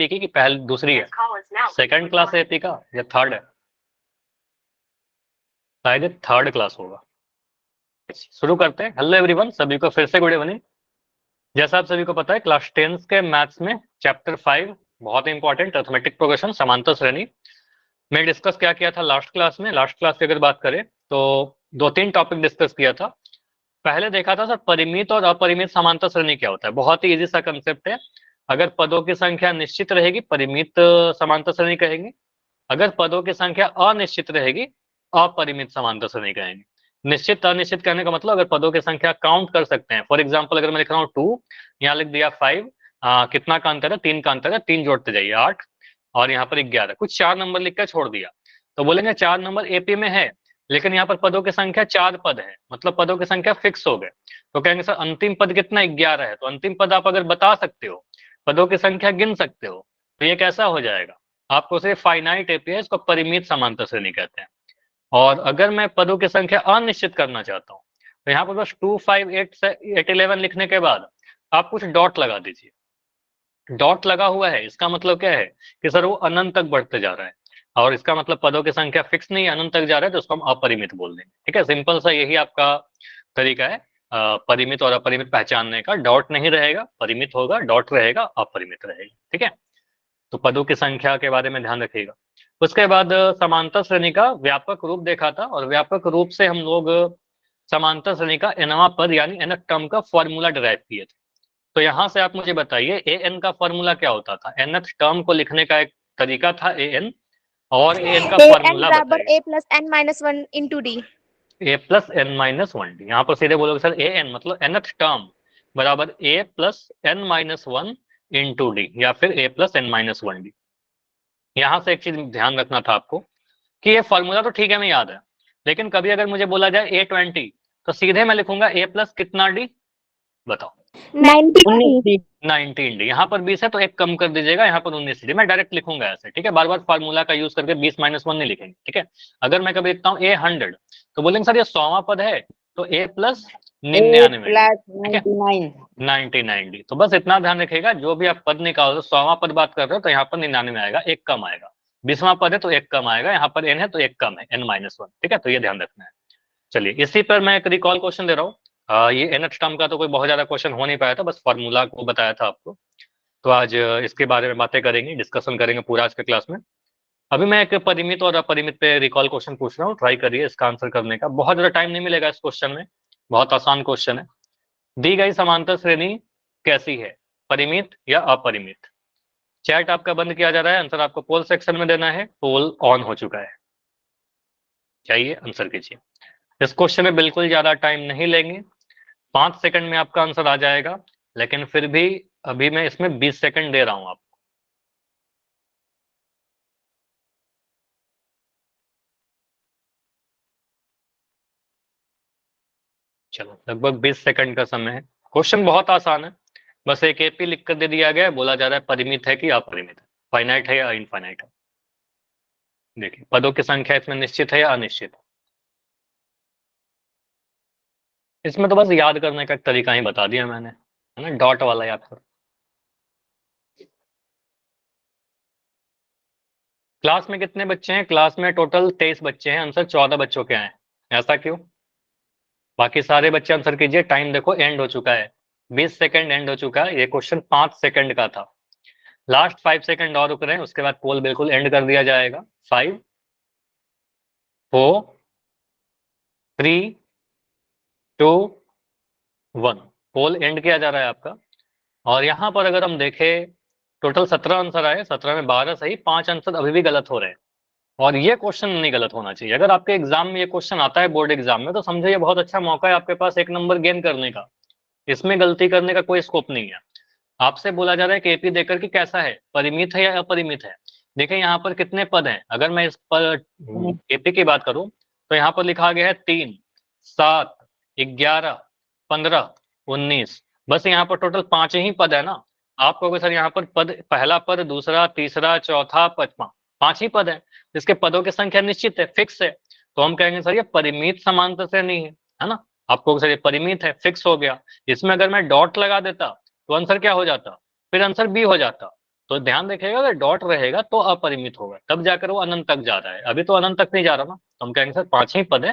AP की पहली दूसरी है, सेकंड क्लास है एपी का या थर्ड है? शायद थर्ड क्लास होगा। शुरू करते हैं। हेलो एवरीवन, सभी को फिर से गुड इवनिंग। जैसा आप सभी को पता है, क्लास 10 के मैथ्स में चैप्टर 5 बहुत इंपॉर्टेंट अर्थमेटिक प्रोग्रेशन समांतर श्रेणी में डिस्कस क्या किया था लास्ट क्लास में। लास्ट क्लास की अगर बात करें तो 2-3 टॉपिक डिस्कस किया था। पहले देखा था सर परिमित और अपरिमित समांतर श्रेणी क्या होता है। बहुत ही इजी सा कंसेप्ट है। अगर पदों की संख्या निश्चित रहेगी परिमित समांतर श्रेणी कहेंगे, अगर पदों की संख्या अनिश्चित रहेगी अपरिमित समांतर श्रेणी कहेंगे। निश्चित अनिश्चित कहने का मतलब अगर पदों की संख्या काउंट कर सकते हैं। फॉर एग्जांपल अगर मैं लिख रहा हूँ 2, यहाँ लिख दिया 5, कितना का अंतर है? 3 का अंतर है, 3 जोड़ते जाइए 8, और यहाँ पर 11, कुछ 4 नंबर लिख कर छोड़ दिया तो बोलेंगे 4 नंबर एपी में है, लेकिन यहाँ पर पदों की संख्या 4 पद है, मतलब पदों की संख्या फिक्स हो गए। तो कहेंगे सर अंतिम पद कितना? 11 है। तो अंतिम पद आप अगर बता सकते हो, पदों की संख्या गिन सकते हो, तो ये कैसा हो जाएगा? आपको सिर्फ फाइनाइट एपी है, इसको परिमित समांतर श्रेणी कहते हैं। और अगर मैं पदों की संख्या अनिश्चित करना चाहता हूँ तो यहाँ पर बस 2, 5, 8 से 8, 11 लिखने के बाद आप कुछ डॉट लगा दीजिए। डॉट लगा हुआ है, इसका मतलब क्या है कि सर वो अनंत तक बढ़ते जा रहा है, और इसका मतलब पदों की संख्या फिक्स नहीं है, अनंत तक जा रहा है, तो उसको हम अपरिमित बोल देंगे। ठीक है, सिंपल सा यही आपका तरीका है परिमित और अपरिमित पहचानने का। डॉट नहीं रहेगा, परिमित होगा, डॉट रहेगा, अपरिमित रहेगा। ठीक है, तो पदों की संख्या के बारे में ध्यान रखिएगा। उसके बाद समांतर श्रेणी का व्यापक रूप देखा था, और व्यापक रूप से हम लोग समांतर श्रेणी का nवां पद यानी nth टर्म का फॉर्मूला डिराइव किए थे। तो यहां से आप मुझे बताइए ए एन का फॉर्मूला क्या होता था? nth टर्म को लिखने का एक तरीका था ए एन, और ए एन का ए एन फॉर्मूला बराबर बताइए। A plus N minus one into D. A plus N minus one D, यहाँ पर सीधे बोलोगे सर ए एन मतलब nth टर्म बराबर A plus N minus one into D, या फिर A plus N minus one D. यहाँ से एक चीज ध्यान रखना था आपको कि ये फॉर्मूला तो ठीक है, मैं याद है, लेकिन कभी अगर मुझे बोला जाए A20 तो सीधे मैं लिखूंगा ए प्लस कितना डी? बताओ। 19 डी। यहाँ पर 20 है तो एक कम कर दीजिएगा, यहाँ पर 19 डी। मैं डायरेक्ट लिखूंगा ऐसे। ठीक है, बार बार फॉर्मूला का यूज करके 20 माइनस वन नहीं लिखेंगे। ठीक है, अगर मैं कभी लिखता हूँ A100 तो बोलेंगे सर ये 100वां पद है, तो ए प्लस 99 डी। ठीक है, 99 डी। तो बस इतना ध्यान रखिएगा, जो भी आप पद निकालो, 100वां पद बात कर रहे हो तो यहाँ पर 99 आएगा, एक कम आएगा। 20वां पद है तो एक कम आएगा, यहाँ पर एन है तो एक कम है, एन माइनस वन। ठीक है, तो ये ध्यान रखना है। चलिए, इसी पर मैं एक रिकॉल क्वेश्चन दे रहा हूँ। ये nth टर्म का तो कोई बहुत ज्यादा क्वेश्चन हो नहीं पाया था, बस फॉर्मूला को बताया था आपको। तो आज इसके बारे में बातें करेंगे, डिस्कशन करेंगे पूरा आज के क्लास में। अभी मैं एक परिमित और अपरिमित पे रिकॉल क्वेश्चन पूछ रहा हूँ, ट्राई करिए इसका आंसर करने का। बहुत ज्यादा टाइम नहीं मिलेगा इस क्वेश्चन में, बहुत आसान क्वेश्चन है। दी गई समांतर श्रेणी कैसी है, परिमित या अपरिमित? चैट आपका बंद किया जा रहा है, आंसर आपको पोल सेक्शन में देना है। पोल ऑन हो चुका है, चाहिए आंसर कीजिए। इस क्वेश्चन में बिल्कुल ज्यादा टाइम नहीं लेंगे, 5 सेकंड में आपका आंसर आ जाएगा, लेकिन फिर भी अभी मैं इसमें 20 सेकंड दे रहा हूं आपको। चलो, लगभग 20 सेकंड का समय है। क्वेश्चन बहुत आसान है, बस एक एपी लिख कर दे दिया गया है, बोला जा रहा है परिमित है कि अपरिमित है, फाइनाइट है या इनफाइनाइट है। देखिए, पदों की संख्या इसमें निश्चित है या अनिश्चित है? इसमें तो बस याद करने का एक तरीका ही बता दिया मैंने, है ना, डॉट वाला याद कर। क्लास में कितने बच्चे हैं? क्लास में टोटल 23 बच्चे हैं, आंसर 14 बच्चों के आए। ऐसा क्यों? बाकी सारे बच्चे आंसर कीजिए। टाइम देखो एंड हो चुका है, 20 सेकंड एंड हो चुका है। ये क्वेश्चन 5 सेकंड का था, लास्ट 5 सेकंड और रुक रहे हैं, उसके बाद पोल बिल्कुल एंड कर दिया जाएगा। 5, 4, 3, 2, 1, पोल एंड किया जा रहा है आपका। और यहाँ पर अगर हम देखें, टोटल 17 आंसर आए, 17 में 12 सही, 5 आंसर अभी भी गलत हो रहे हैं। और ये क्वेश्चन नहीं गलत होना चाहिए। अगर आपके एग्जाम में ये क्वेश्चन आता है, बोर्ड एग्जाम में, तो समझो ये बहुत अच्छा मौका है आपके पास एक नंबर गेन करने का। इसमें गलती करने का कोई स्कोप नहीं है। आपसे बोला जा रहा है कि एपी देकर कि कैसा है, परिमित है या अपरिमित है। देखिए यहाँ पर कितने पद हैं, अगर मैं इस पर एपी की बात करूं तो यहाँ पर लिखा गया है 3, 7, 11, 15, 19। बस यहाँ पर टोटल 5 ही पद है ना। आप कहोगे सर यहाँ पर पद, पहला पद, दूसरा, तीसरा, चौथा, पांचवा, 5 ही पद है, जिसके पदों की संख्या निश्चित है, फिक्स है। तो हम कहेंगे सर ये परिमित समांतर श्रेणी है ना। आप कहोगे सर ये परिमित है, फिक्स हो गया। इसमें अगर मैं डॉट लगा देता तो आंसर क्या हो जाता? फिर आंसर बी हो जाता। तो ध्यान रखिएगा अगर डॉट रहेगा तो अपरिमित होगा, तब जाकर वो अनंत तक जा रहा है, अभी तो अनंत तक नहीं जा रहा ना, तो हम कहेंगे सर 5 ही पद है,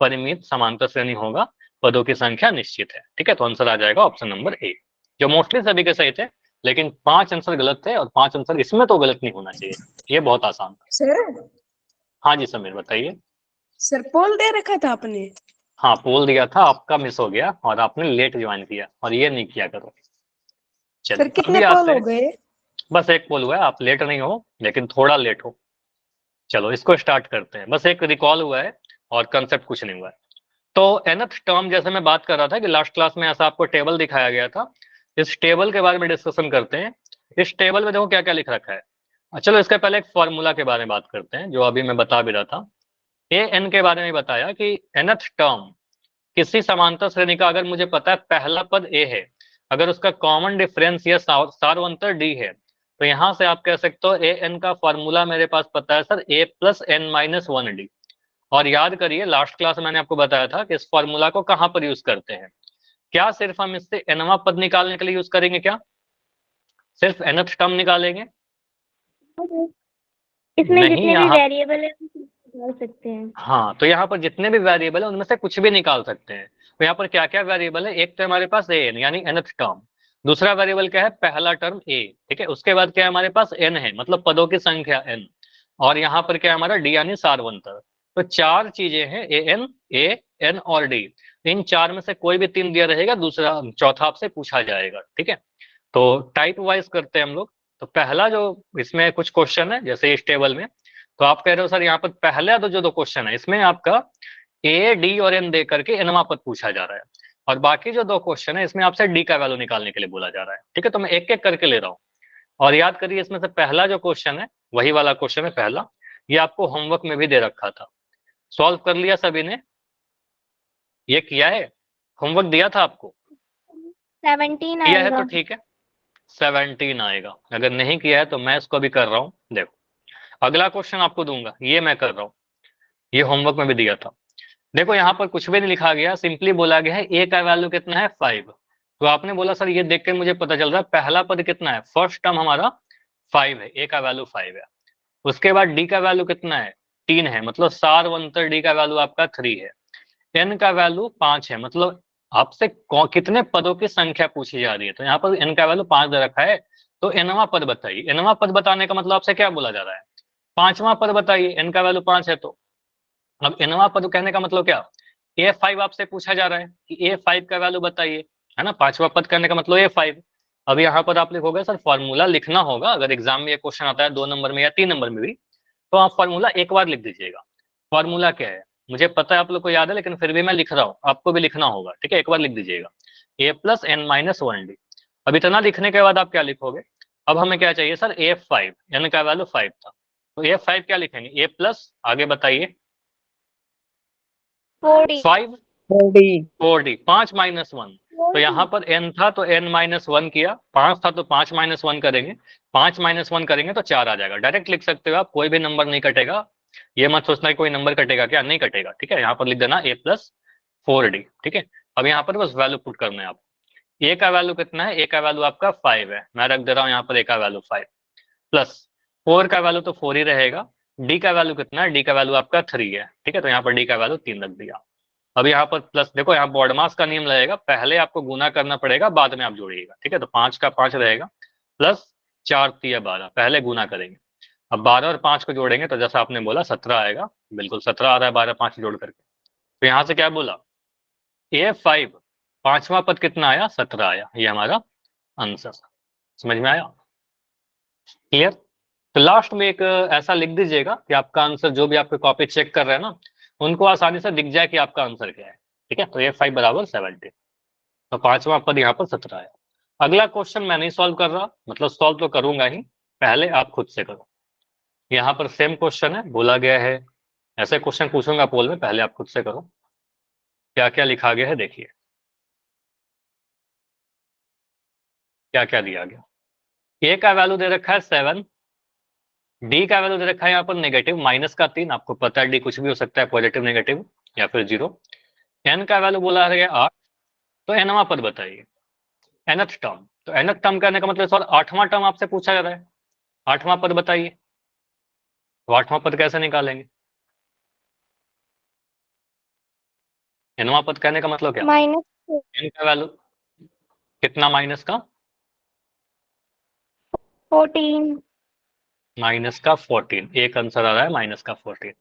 परिमित समांतर श्रेणी होगा, पदों की संख्या निश्चित है। ठीक है, तो आंसर आ जाएगा ऑप्शन नंबर ए, जो मोस्टली सभी के सही थे, लेकिन 5 आंसर गलत थे, और 5 आंसर इसमें तो गलत नहीं होना चाहिए, ये बहुत आसान था। सर हाँ जी समीर बताइए। सर पोल दे रखा था आपने। हाँ पोल दिया था, आपका मिस हो गया, और आपने लेट ज्वाइन किया, और ये नहीं किया करो। सर चलिए कितने अभी पोल आते हो हैं, गए? बस एक पोल हुआ है, आप लेट नहीं हो लेकिन थोड़ा लेट हो। चलो इसको स्टार्ट करते हैं, बस एक रिकॉल हुआ है और कंसेप्ट कुछ नहीं हुआ है। तो nth टर्म, जैसे मैं बात कर रहा था कि लास्ट क्लास में ऐसा आपको टेबल दिखाया गया था, इस टेबल के बारे में डिस्कशन करते हैं। इस टेबल में देखो क्या क्या लिख रखा है। चलो इसके पहले एक फॉर्मूला के बारे में बात करते हैं, जो अभी मैं बता भी रहा था। ए एन के बारे में बताया कि nth टर्म किसी समांतर श्रेणी का, अगर मुझे पता है पहला पद ए है, अगर उसका कॉमन डिफरेंस या सार्वंतर डी है, तो यहां से आप कह सकते हो ए एन का फॉर्मूला मेरे पास पता है sir A plus N minus one D. और याद करिए लास्ट क्लास में मैंने आपको बताया था कि इस फॉर्मूला को कहां पर यूज करते हैं। क्या सिर्फ हम इससे एनवा पद निकालने के लिए यूज करेंगे? क्या सिर्फ nth टर्म निकालेंगे? इसमें नहीं, जितने भी यहाँ वेरिएबल है हम निकाल सकते हैं। हाँ, तो यहाँ पर जितने भी वेरिएबल है उनमें से कुछ भी निकाल सकते हैं। तो यहाँ पर क्या क्या वेरिएबल है, एक तो हमारे पास ए एन यानी nth टर्म, दूसरा वेरिएबल क्या है, पहला टर्म ए, ठीक है, उसके बाद क्या है हमारे पास एन है, मतलब पदों की संख्या एन, और यहाँ पर क्या है हमारा डी यानी सारवंतर। तो चार चीजें हैं, ए एन और डी। इन चार में से कोई भी तीन दिया रहेगा, दूसरा चौथा आपसे पूछा जाएगा। ठीक है, तो टाइप वाइज करते हैं हम लोग। तो पहला जो इसमें कुछ क्वेश्चन है जैसे इस टेबल में, तो आप कह रहे हो सर यहाँ पर पहला तो जो दो क्वेश्चन है इसमें आपका ए डी और एन दे करके एनवा पद पूछा जा रहा है, और बाकी जो दो क्वेश्चन है इसमें आपसे डी का वैल्यू निकालने के लिए बोला जा रहा है। ठीक है, तो मैं एक एक करके ले रहा हूँ। और याद करिए इसमें से पहला जो क्वेश्चन है वही वाला क्वेश्चन है पहला, ये आपको होमवर्क में भी दे रखा था। सॉल्व कर लिया सभी ने? ये किया है? होमवर्क दिया था आपको? 17 किया है तो आएगा। ठीक है, 17 आएगा। अगर नहीं किया है तो मैं इसको भी कर रहा हूँ। देखो अगला क्वेश्चन आपको दूंगा, ये मैं कर रहा हूँ, ये होमवर्क में भी दिया था। देखो यहाँ पर कुछ भी नहीं लिखा गया, सिंपली बोला गया है ए का वैल्यू कितना है 5। तो आपने बोला सर ये देख के मुझे पता चल रहा है पहला पद कितना है, फर्स्ट टर्म हमारा 5 है, ए का वैल्यू 5 है। उसके बाद डी का वैल्यू कितना है, 3 है, मतलब सारवंतर डी का वैल्यू आपका 3 है। एन का वैल्यू 5 है, मतलब आपसे कितने पदों की संख्या पूछी जा रही है, तो यहाँ पर एन का वैल्यू 5 दे रखा है। तो एनवा पद बताइए, एनवा पद बताने का मतलब आपसे क्या बोला जा रहा है, पांचवा पद बताइए, एन का वैल्यू 5 है। तो अब एनवा पद कहने का मतलब क्या, A5 आपसे पूछा जा रहा है कि A5 का वैल्यू बताइए, है ना, पांचवा पद कहने का मतलब A5। अब यहाँ पर आप लिखोगे सर फॉर्मूला लिखना होगा, अगर एग्जाम में ये क्वेश्चन आता है 2 नंबर में या 3 नंबर में भी, तो आप फॉर्मूला एक बार लिख दीजिएगा। फॉर्मूला क्या है मुझे पता है आप लोग को याद है, लेकिन फिर भी मैं लिख रहा हूँ, आपको भी लिखना होगा। ठीक है, एक बार लिख दीजिएगा A plus N minus one D. अब इतना लिखने के बाद आप क्या लिखोगे, अब हमें क्या चाहिए सर A5, एन का वैल्यू 5 था, तो A5 क्या लिखेंगे, ए प्लस आगे बताइए 4D 5 4D 5 माइनस 1। तो यहाँ पर n था तो n माइनस 1 किया, 5 था तो 5 माइनस 1 करेंगे, 5 माइनस 1 करेंगे तो 4 आ जाएगा। डायरेक्ट लिख सकते हो आप, कोई भी नंबर नहीं कटेगा, ये मत सोचना कि कोई नंबर कटेगा, क्या नहीं कटेगा। ठीक है, यहाँ पर लिख देना a प्लस 4D। ठीक है, अब यहाँ पर बस वैल्यू पुट करना है आप। a का वैल्यू कितना है, a का वैल्यू आपका 5 है, मैं रख दे रहा हूँ यहाँ पर a का वैल्यू 5, प्लस 4 का वैल्यू तो 4 ही रहेगा, d का वैल्यू कितना है, d का वैल्यू आपका 3 है। ठीक है, तो यहाँ पर d का वैल्यू 3 रख दिया। अब यहाँ पर प्लस, देखो यहाँ बॉडमास का नियम लगेगा, पहले आपको गुना करना पड़ेगा बाद में आप जोड़िएगा। ठीक है, तो 5 का 5 रहेगा, प्लस 4 3 12, पहले गुना करेंगे। अब 12 और 5 को जोड़ेंगे तो जैसा आपने बोला 17 आएगा, बिल्कुल 17 आ रहा है 12 5 जोड़ करके। तो यहाँ से क्या बोला A5, पांचवा पद कितना आया, 17 आया, ये हमारा आंसर। समझ में आया? क्लियर? तो लास्ट में एक ऐसा लिख दीजिएगा कि आपका आंसर, जो भी आपके कॉपी चेक कर रहे हैं ना, उनको आसानी से दिख जाए कि आपका आंसर क्या है। ठीक है, तो A5 बराबर 70, तो पांचवा पद यहाँ पर 17 है। अगला क्वेश्चन मैं नहीं सॉल्व कर रहा, मतलब सॉल्व तो करूंगा ही, पहले आप खुद से करो। यहाँ पर सेम क्वेश्चन है, बोला गया है ऐसे क्वेश्चन पूछूंगा पोल में, पहले आप खुद से करो क्या क्या लिखा गया है। देखिए क्या क्या दिया गया, ए का वैल्यू दे रखा है 7, डी का वैल्यू दे रखा है यहाँ पर नेगेटिव माइनस का 3, आपको पता है डी कुछ भी हो सकता है, पॉजिटिव नेगेटिव या फिर 0। एन का वैल्यू बोला है 8, तो एनवा पद बताइए, nth टर्म। तो nth टर्म करने का मतलब सर 8वां टर्म आपसे पूछा जा रहा है, आठवां पद बताइए, तो आठवां पद कैसे निकालेंगे? nवां पद कहने का मतलब क्या? माइनस n का वैल्यू कितना माइनस का? 14। माइनस का 14, एक आंसर आ रहा है माइनस का 14।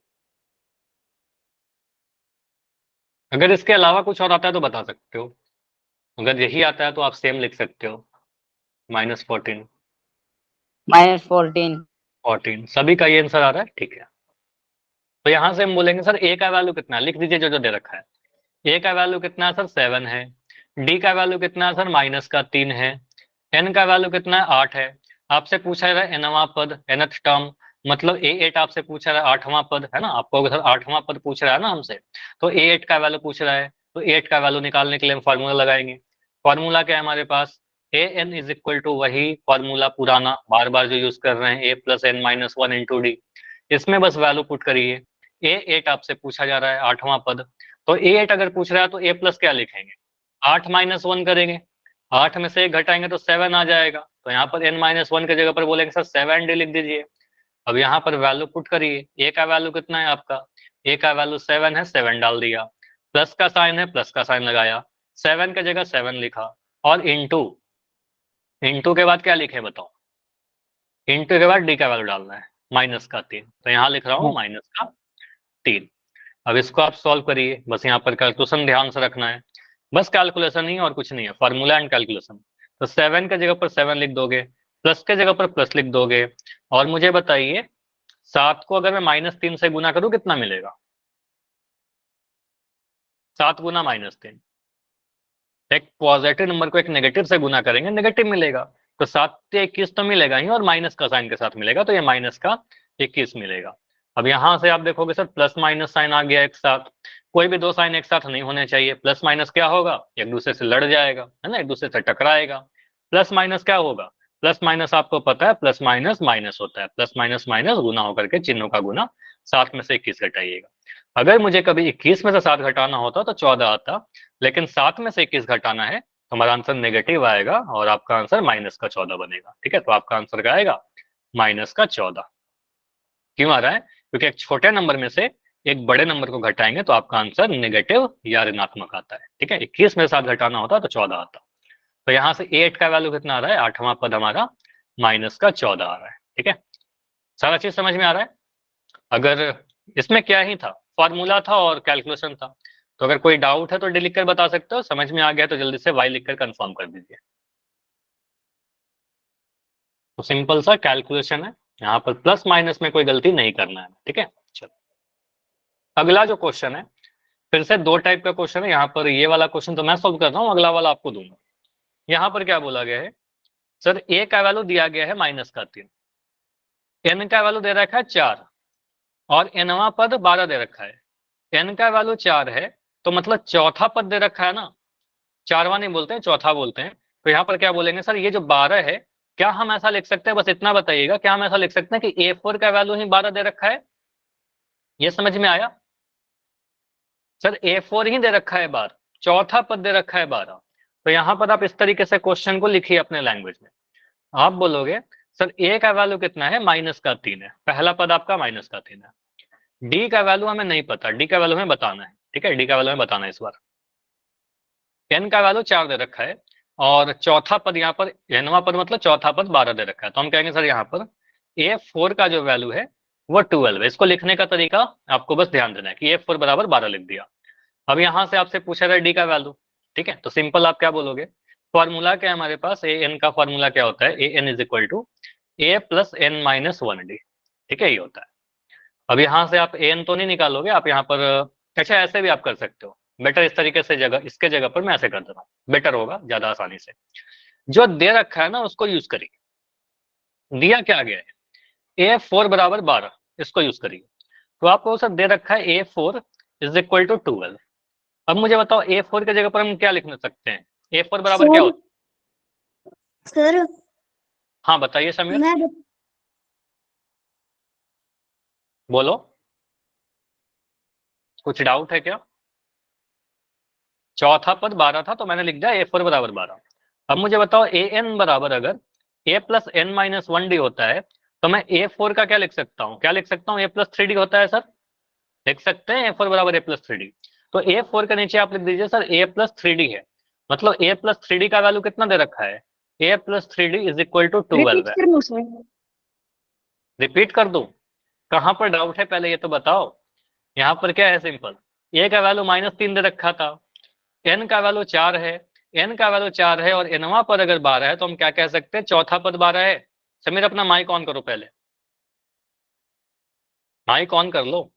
अगर इसके अलावा कुछ और आता है तो बता सकते हो, अगर यही आता है तो आप सेम लिख सकते हो, -14। -14। 14 सभी का ये आंसर आ रहा है, ठीक है। तो यहां से हम बोलेंगे सर ए का वैल्यू कितना है, लिख दीजिए जो जो दे रखा है। ए का वैल्यू कितना है सर 7 है, डी का वैल्यू कितना है सर -3 है, एन का वैल्यू कितना है 8 है। आपसे पूछा जा रहा है nवां पद, nth टर्म, मतलब A8 आपसे पूछ रहा है, आठवां पद है ना, आपको अगर सर आठवां पद पूछ रहा है ना हमसे, तो A8 का वैल्यू पूछ रहा है, तो A8 का वैल्यू निकालने के लिए हम फॉर्मूला लगाएंगे। फॉर्मूला क्या है हमारे पास, an इज इक्वल टू वही फॉर्मूला पुराना बार बार जो यूज कर रहे हैं, a plus N minus one into D. इसमें बस वैल्यू पुट करिए। A8 आपसे पूछा जा रहा है आठवां पद, तो A8 अगर पूछ रहा है तो a प्लस क्या लिखेंगे, 8 माइनस 1 करेंगे, 8 में से 1 घटाएंगे तो 7 आ जाएगा, तो यहाँ पर n-1 की जगह पर बोलेंगे सर 7d लिख दीजिए। अब यहाँ पर वैल्यू पुट करिए, a का वैल्यू कितना है आपका, a का वैल्यू 7 है, 7 डाल दिया, प्लस का साइन है, प्लस का साइन लगाया, 7 की जगह 7 लिखा, और इंटू, इंटू के बाद क्या लिखे बताओ, इंटू के बाद डी का वैल्यू डालना है -3, तो यहाँ लिख रहा हूँ -3। अब इसको आप सॉल्व करिए, बस यहाँ पर कैलकुलेशन ध्यान से रखना है, बस कैलकुलेशन ही और कुछ नहीं है, फार्मूला एंड कैलकुलेशन। तो 7 के जगह पर 7 लिख दोगे, प्लस के जगह पर प्लस लिख दोगे, और मुझे बताइए 7 को अगर मैं -3 से गुना करूं कितना मिलेगा, 7 गुना -3, एक पॉजिटिव नंबर को एक नेगेटिव से गुना करेंगे नेगेटिव मिलेगा, तो 7 से 21 तो मिलेगा ही, और माइनस का साइन के साथ मिलेगा, तो ये -21 मिलेगा। अब यहां से आप देखोगे सर प्लस माइनस साइन आ गया एक साथ, कोई भी दो साइन एक साथ नहीं होने चाहिए, प्लस माइनस क्या होगा, एक दूसरे से लड़ जाएगा है ना, एक दूसरे से टकराएगा। प्लस माइनस क्या होगा, प्लस माइनस आपको पता है प्लस माइनस माइनस होता है, प्लस माइनस माइनस गुना होकर के चिन्हों का गुना, 7 में से 21 घटाइएगा। अगर मुझे कभी 21 में से 7 घटाना होता तो 14 आता, लेकिन 7 में से 21 घटाना है तो हमारा आंसर नेगेटिव आएगा, और आपका आंसर -14 बनेगा। ठीक है, तो आपका आंसर क्या आएगा, -14। क्यों आ रहा है, क्योंकि एक छोटे नंबर में से एक बड़े नंबर को घटाएंगे तो आपका आंसर नेगेटिव या ऋणात्मक आता है। ठीक है, 21 में से 7 घटाना होता तो 14 आता। तो यहाँ से A8 का वैल्यू कितना आ रहा है, आठवां पद हमारा -14 आ रहा है। ठीक है, सारा चीज समझ में आ रहा है। अगर इसमें क्या ही था, फॉर्मूला था और कैलकुलेशन था, तो अगर कोई डाउट है तो डी लिख कर बता सकते हो, समझ में आ गया तो जल्दी से वाई लिखकर कंफर्म कर दीजिए। तो सिंपल सा कैलकुलेशन है, यहाँ पर प्लस माइनस में कोई गलती नहीं करना है। ठीक है, चलो अगला जो क्वेश्चन है, फिर से दो टाइप का क्वेश्चन है, यहाँ पर ये वाला क्वेश्चन तो मैं सॉल्व कर रहा हूँ, अगला वाला आपको दूंगा। यहाँ पर क्या बोला गया है, सर ए का वैल्यू दिया गया है -3, एन का वैल्यू दे रखा है 4, और एनवा पद 12 दे रखा है। एन का वैल्यू 4 है, तो मतलब चौथा पद दे रखा है ना, चारवा नहीं बोलते हैं, चौथा बोलते हैं। तो यहाँ पर क्या बोलेंगे, सर ये जो 12 है, क्या हम ऐसा लिख सकते हैं, बस इतना बताइएगा, क्या हम ऐसा लिख सकते हैं कि A4 का वैल्यू ही 12 दे रखा है, ये समझ में आया। सर A4 ही दे रखा है 12, चौथा पद दे रखा है 12, तो यहाँ पर आप इस तरीके से क्वेश्चन को लिखिए अपने लैंग्वेज में। आप बोलोगे सर ए का वैल्यू कितना है, -3 है, पहला पद आपका -3 है। डी का वैल्यू हमें नहीं पता, डी का वैल्यू हमें बताना है। ठीक है, डी का वैल्यू हमें बताना है इस बार। एन का वैल्यू 4 दे रखा है, और चौथा पद यहाँ पर, एनवा पद मतलब चौथा पद 12 दे रखा है, तो हम कहेंगे सर यहाँ पर A4 का जो वैल्यू है वो 12 है। इसको लिखने का तरीका आपको बस ध्यान देना है कि A4 बराबर 12 लिख दिया। अब यहाँ से आपसे पूछा था डी का वैल्यू, ठीक है, तो सिंपल आप क्या बोलोगे, फॉर्मूला क्या है हमारे पास, ए एन का फॉर्मूला क्या होता है, A N is equal to A plus N minus 1d। ठीक है, ये होता है। अब यहाँ से आप ए एन तो नहीं निकालोगे, आप यहाँ पर, अच्छा ऐसे भी आप कर सकते हो, बेटर इस तरीके से, जगह इसके जगह पर मैं ऐसे कर दे रहा हूँ, बेटर होगा ज्यादा आसानी से। जो दे रखा है ना उसको यूज करिए, दिया क्या गया है, A4 बराबर 12, इसको यूज करिए। तो आपको सर दे रखा है A4 इज इक्वल टू 12। अब मुझे बताओ A4 की जगह पर हम क्या लिख सकते हैं, A4 बराबर क्या होता है? सर हाँ बताइए समीर, मैं बोलो, कुछ डाउट है क्या? चौथा पद 12 था तो मैंने लिख दिया A4 बराबर 12। अब मुझे बताओ A n बराबर, अगर A plus N minus 1d होता है तो मैं A4 का क्या लिख सकता हूँ, क्या लिख सकता हूँ, A+3D होता है सर, लिख सकते हैं A4 बराबर A+3D। तो A4 के नीचे आप लिख दीजिए सर A+3D है, मतलब A+3D का वैल्यू कितना दे रखा है, A+3D is equal to 12 repeat है। करना सर। रिपीट कर दूं, कहां पर डाउट है पहले ये तो बताओ। यहाँ पर क्या है, सिंपल, A का वैल्यू -3 दे रखा था, N का वैल्यू 4 है, N का वैल्यू 4 है और Nवां पद अगर 12 है तो हम क्या कह सकते हैं, चौथा पद 12 है। समीर अपना माइक ऑन करो, पहले माइक ऑन कर लो।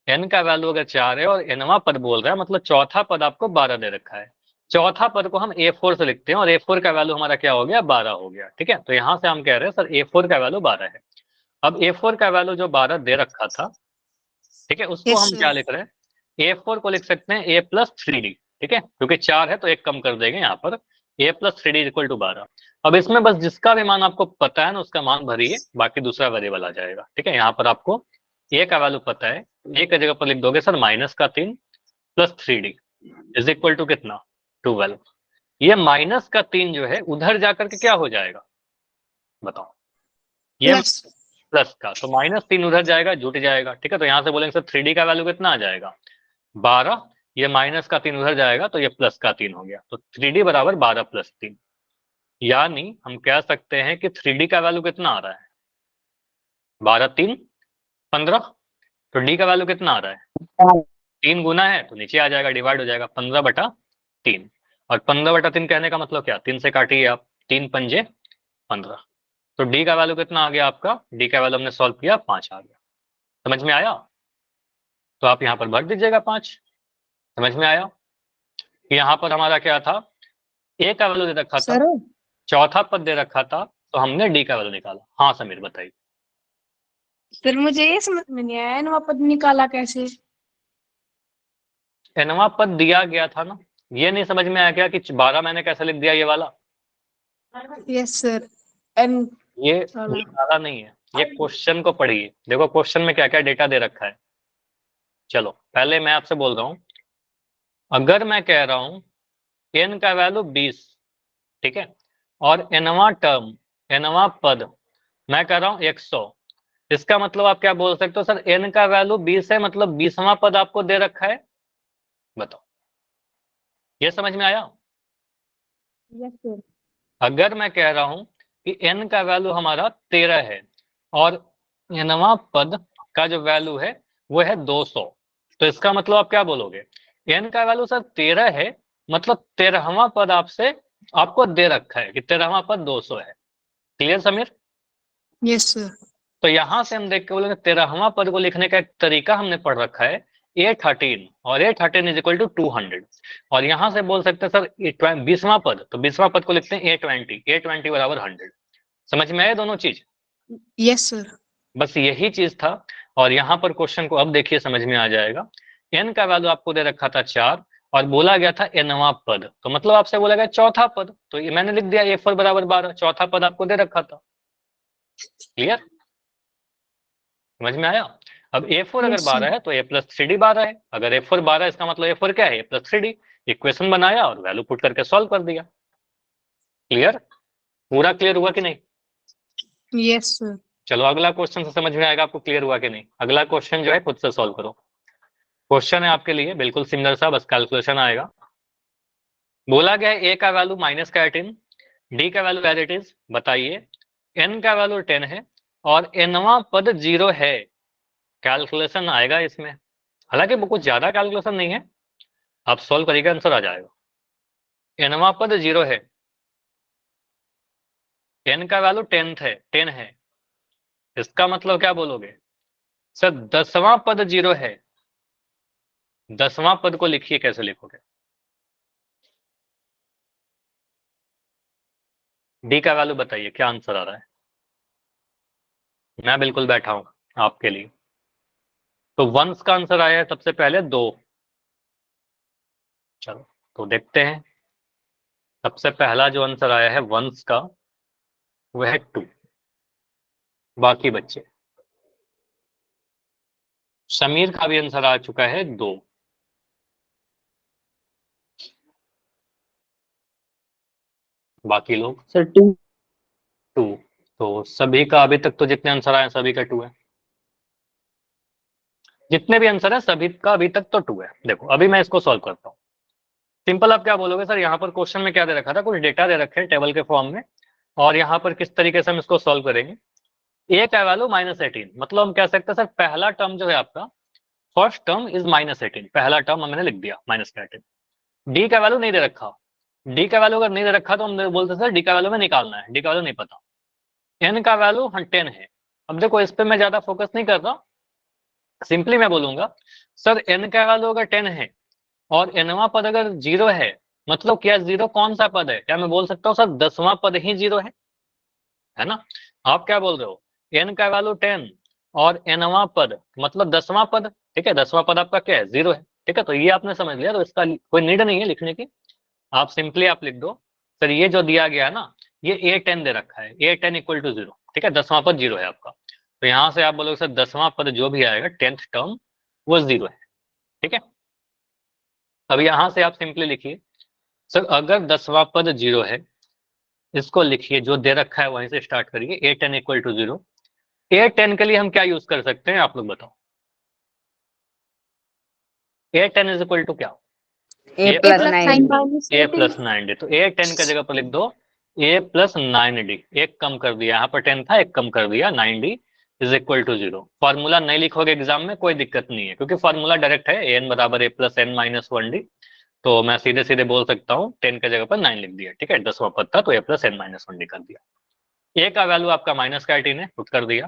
N का वैल्यू अगर 4 है और Nवां पद बोल रहा है, मतलब चौथा पद आपको 12 दे रखा है। चौथा पद को हम A4 से लिखते हैं और A4 का वैल्यू हमारा क्या हो गया, 12 हो गया। ठीक है, तो यहां से हम कह रहे हैं सर A4 का वैल्यू 12 है। अब A4 का वैल्यू जो 12 दे रखा था, ठीक है, उसको यस हम क्या सर। लिख रहे हैं, A4 को लिख सकते हैं A+3D। ठीक है, क्योंकि 4 है तो एक कम कर देंगे यहाँ पर, A+3D इक्वल टू 12। अब इसमें बस जिसका भी मान आपको पता है ना उसका मान भरिए, बाकी दूसरा वेरिएबल आ जाएगा। ठीक है, यहाँ पर आपको A का वैल्यू पता है, A की जगह पर लिख दोगे sir -3 + 3D is equal to कितना, 12। ये -3 जो है उधर जाकर के क्या हो जाएगा, बताओ, ये प्लस। प्लस का, तो -3 उधर जाएगा, जुट जाएगा। ठीक है, तो यहाँ से बोलेंगे सर 3D का वैल्यू कितना आ जाएगा, 12, ये -3 उधर जाएगा तो ये +3 हो गया, तो 3D बराबर 12 + 3। यानी हम कह सकते हैं कि 3D का वैल्यू कितना आ रहा है, 12 3 15, तो D का वैल्यू कितना आ रहा है, 3 गुना है तो नीचे आ जाएगा, डिवाइड हो जाएगा, 15/3। और 15/3 कहने का मतलब क्या, 3 से काटिए आप, 3 पंजे 15, तो D का वैल्यू कितना आ गया आपका, D का वैल्यू हमने सॉल्व किया 5 आ गया। समझ में आया, तो आप यहाँ पर भर दीजिएगा 5। समझ में आया, यहाँ पर हमारा क्या था, A का वैल्यू दे रखा था, सर चौथा पद दे रखा था, तो हमने D का वैल्यू निकाला। हाँ समीर बताइए। सर मुझे ये समझ में नहीं आया, नवा पद निकाला कैसे? nवां पद दिया गया था ना, ये नहीं समझ में आया क्या कि 12 मैंने कैसे लिख दिया ये वाला, यस सर। एन ये निकाला नहीं है, ये क्वेश्चन को पढ़िए, देखो क्वेश्चन में क्या क्या डेटा दे रखा है। चलो पहले मैं आपसे बोल रहा हूँ, अगर मैं कह रहा हूँ n का वैल्यू 20, ठीक है, और nवां पद मैं कह रहा हूँ 100, इसका मतलब आप क्या बोल सकते हो सर, n का वैल्यू 20 है, मतलब 20वां पद आपको दे रखा है। बताओ, ये समझ में आया। Yes sir. अगर मैं कह रहा हूं कि n का वैल्यू हमारा 13 है और nवां पद का जो वैल्यू है वो है 200, तो इसका मतलब आप क्या बोलोगे, n का वैल्यू सर 13 है, मतलब 13वां पद आपसे आपको दे रखा है कि 13वां पद 200 है। क्लियर समीर। Yes sir. तो यहां से हम देख के बोलेंगे 13वां पद को लिखने का एक तरीका हमने पढ़ रखा है, A13, और A13 इज इक्वल टू 200। और यहां से बोल सकते हैं सर 20वां पद, तो 20वां पद को लिखते हैं A20 बराबर 100। समझ में आए दोनों चीज, यस सर। बस यही चीज था। और यहाँ पर क्वेश्चन को अब देखिए समझ में आ जाएगा, n का वैल्यू आपको दे रखा था 4 और बोला गया था nवां पद, तो मतलब आपसे बोला गया चौथा पद, तो ये मैंने लिख दिया A4 बराबर 12, चौथा पद आपको दे रखा था। क्लियर, समझ में आया। अब A4 अगर यस 12 सर। है तो A+3D 12 है, अगर A4 12 इसका मतलब A4 क्या है, A+3D। इक्वेशन बनाया और वैल्यू पुट करके सॉल्व कर दिया। क्लियर, पूरा क्लियर हुआ कि नहीं। Yes sir. चलो अगला क्वेश्चन से समझ में आएगा आपको क्लियर हुआ कि नहीं। अगला क्वेश्चन जो है खुद से सॉल्व करो। क्वेश्चन है आपके लिए बिल्कुल सिमिलर सा, बस कैलकुलेशन आएगा। बोला गया है A का वैल्यू -18, D का वैल्यू एज इट इज बताइए, N का वैल्यू 10 है और nवां पद 0 है। कैलकुलेशन आएगा इसमें, हालांकि वो कुछ ज्यादा कैलकुलेशन नहीं है, आप सॉल्व करिएगा आंसर आ जाएगा। nवां पद 0 है, n का वैल्यू 10 है, इसका मतलब क्या बोलोगे सर, 10वां पद 0 है, 10वां पद को लिखिए, कैसे लिखोगे। डी का वैल्यू बताइए क्या आंसर आ रहा है, मैं बिल्कुल बैठा हूं आपके लिए। तो वंस का आंसर आया है सबसे पहले 2। चलो तो देखते हैं, सबसे पहला जो आंसर आया है वंस का वह है 2। बाकी बच्चे, समीर का भी आंसर आ चुका है 2। बाकी लोग सर 2। 2। तो सभी का अभी तक तो जितने आंसर आए सभी का 2 है, जितने भी आंसर है सभी का अभी तक तो 2 है। देखो अभी मैं इसको सॉल्व करता हूँ। सिंपल आप क्या बोलोगे सर, यहाँ पर क्वेश्चन में क्या दे रखा था, कुछ डेटा दे रखे हैं टेबल के फॉर्म में, और यहाँ पर किस तरीके से हम इसको सॉल्व करेंगे। ए का वैल्यू -18, मतलब हम कह सकते हैं सर पहला टर्म जो है आपका, फर्स्ट टर्म इज -18, पहला टर्म मैंने लिख दिया -18। डी का वैल्यू नहीं दे रखा, डी का वैल्यू अगर नहीं दे रखा तो हम बोलते सर डी का वैल्यू में निकालना है, डी का वैल्यू नहीं पता। एन का वैल्यू 10 है। अब देखो इस पे मैं ज्यादा फोकस नहीं कर रहा, सिंपली मैं बोलूंगा सर एन का वैल्यू अगर 10 है और एनवा पद अगर 0 है, मतलब क्या 0 कौन सा पद है, क्या मैं बोल सकता हूँ सर 10वां पद ही 0 है ना। आप क्या बोल रहे हो, एन का वैल्यू 10 और एनवा पद मतलब 10वां पद, ठीक है, 10वां पद आपका क्या है 0 है, ठीक है। तो ये आपने समझ लिया, तो इसका कोई नीड नहीं है लिखने की, आप सिंपली आप लिख दो सर ये जो दिया गया है ना, ये A10 दे रखा है, A10 इक्वल टू 0, ठीक है, 10वां पद 0 है आपका। तो यहाँ से आप बोलोगे सर 10वां पद जो भी आएगा 10th टर्म वो 0 है, ठीक है। अब यहाँ से आप सिंपली लिखिए सर अगर 10वां पद 0 है, इसको लिखिए जो दे रखा है वहीं से स्टार्ट करिए, A10 इक्वल टू 0। A10 के लिए हम क्या यूज कर सकते हैं आप लोग बताओ, A10 इज इक्वल टू क्या, A plus 9D. A plus 9D। तो A10 का जगह पर लिख दो A प्लस 9D, एक कम कर दिया, यहाँ पर 10 था एक कम कर दिया, 9D is equal to 0। Formula नहीं लिखोगे एग्जाम में कोई दिक्कत नहीं है, क्योंकि फॉर्मूला डायरेक्ट है AN बराबर A plus N minus 1D। तो मैं सीधे सीधे बोल सकता हूँ 10 के जगह पर 9 लिख दिया, ठीक है, 10वां पद था तो A plus N minus 1D कर दिया। A का वैल्यू आपका माइनस का 18 है, पुट कर दिया,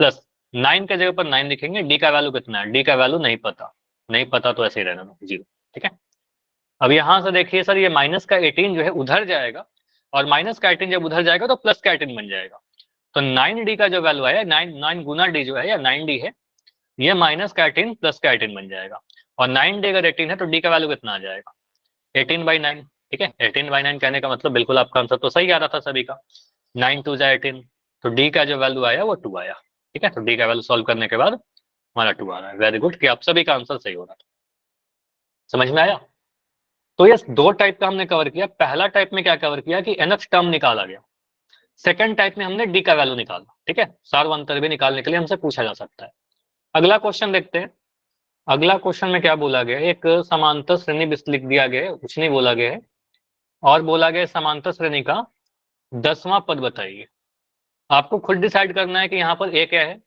प्लस 9 के जगह पर 9 लिखेंगे, D का वैल्यू कितना है, D का वैल्यू नहीं पता, नहीं पता तो ऐसे ही रहना 0, ठीक है। अब यहां से देखिए सर ये माइनस का 18 जो है उधर जाएगा, और माइनस का 18 जब उधर जाएगा तो प्लस का 18 बन जाएगा। तो 9D का जो वैल्यू है 9 गुना D जो है या 9D है, ये माइनस का 18 प्लस का 18 बन जाएगा। और 9D अगर 18 है तो D का वैल्यू कितना आ जाएगा, 18/9, ठीक है। 18/9 कहने का मतलब बिल्कुल आपका आंसर तो सही आ रहा था सभी का, 9 2 जा 18, तो D का जो वैल्यू आया वो 2 आया, ठीक है। तो D का वैल्यू सॉल्व करने के बाद हमारा 2 आ रहा है। वेरी गुड कि आप सभी का आंसर सही हो रहा था, समझ में आया। तो ये दो टाइप का हमने कवर किया। पहला टाइप में क्या कवर किया कि nth टर्म निकाला गया, सेकंड टाइप में हमने डी का वैल्यू निकाला, ठीक है। सार्वंतर भी निकालने के लिए हमसे पूछा जा सकता है। अगला क्वेश्चन देखते हैं। अगला क्वेश्चन में क्या बोला गया है, एक समांतर श्रेणी लिख दिया गया है, कुछ नहीं बोला गया है, और बोला गया समांतर श्रेणी का 10वां पद बताइए। आपको खुद डिसाइड करना है कि यहाँ पर ए क्या है,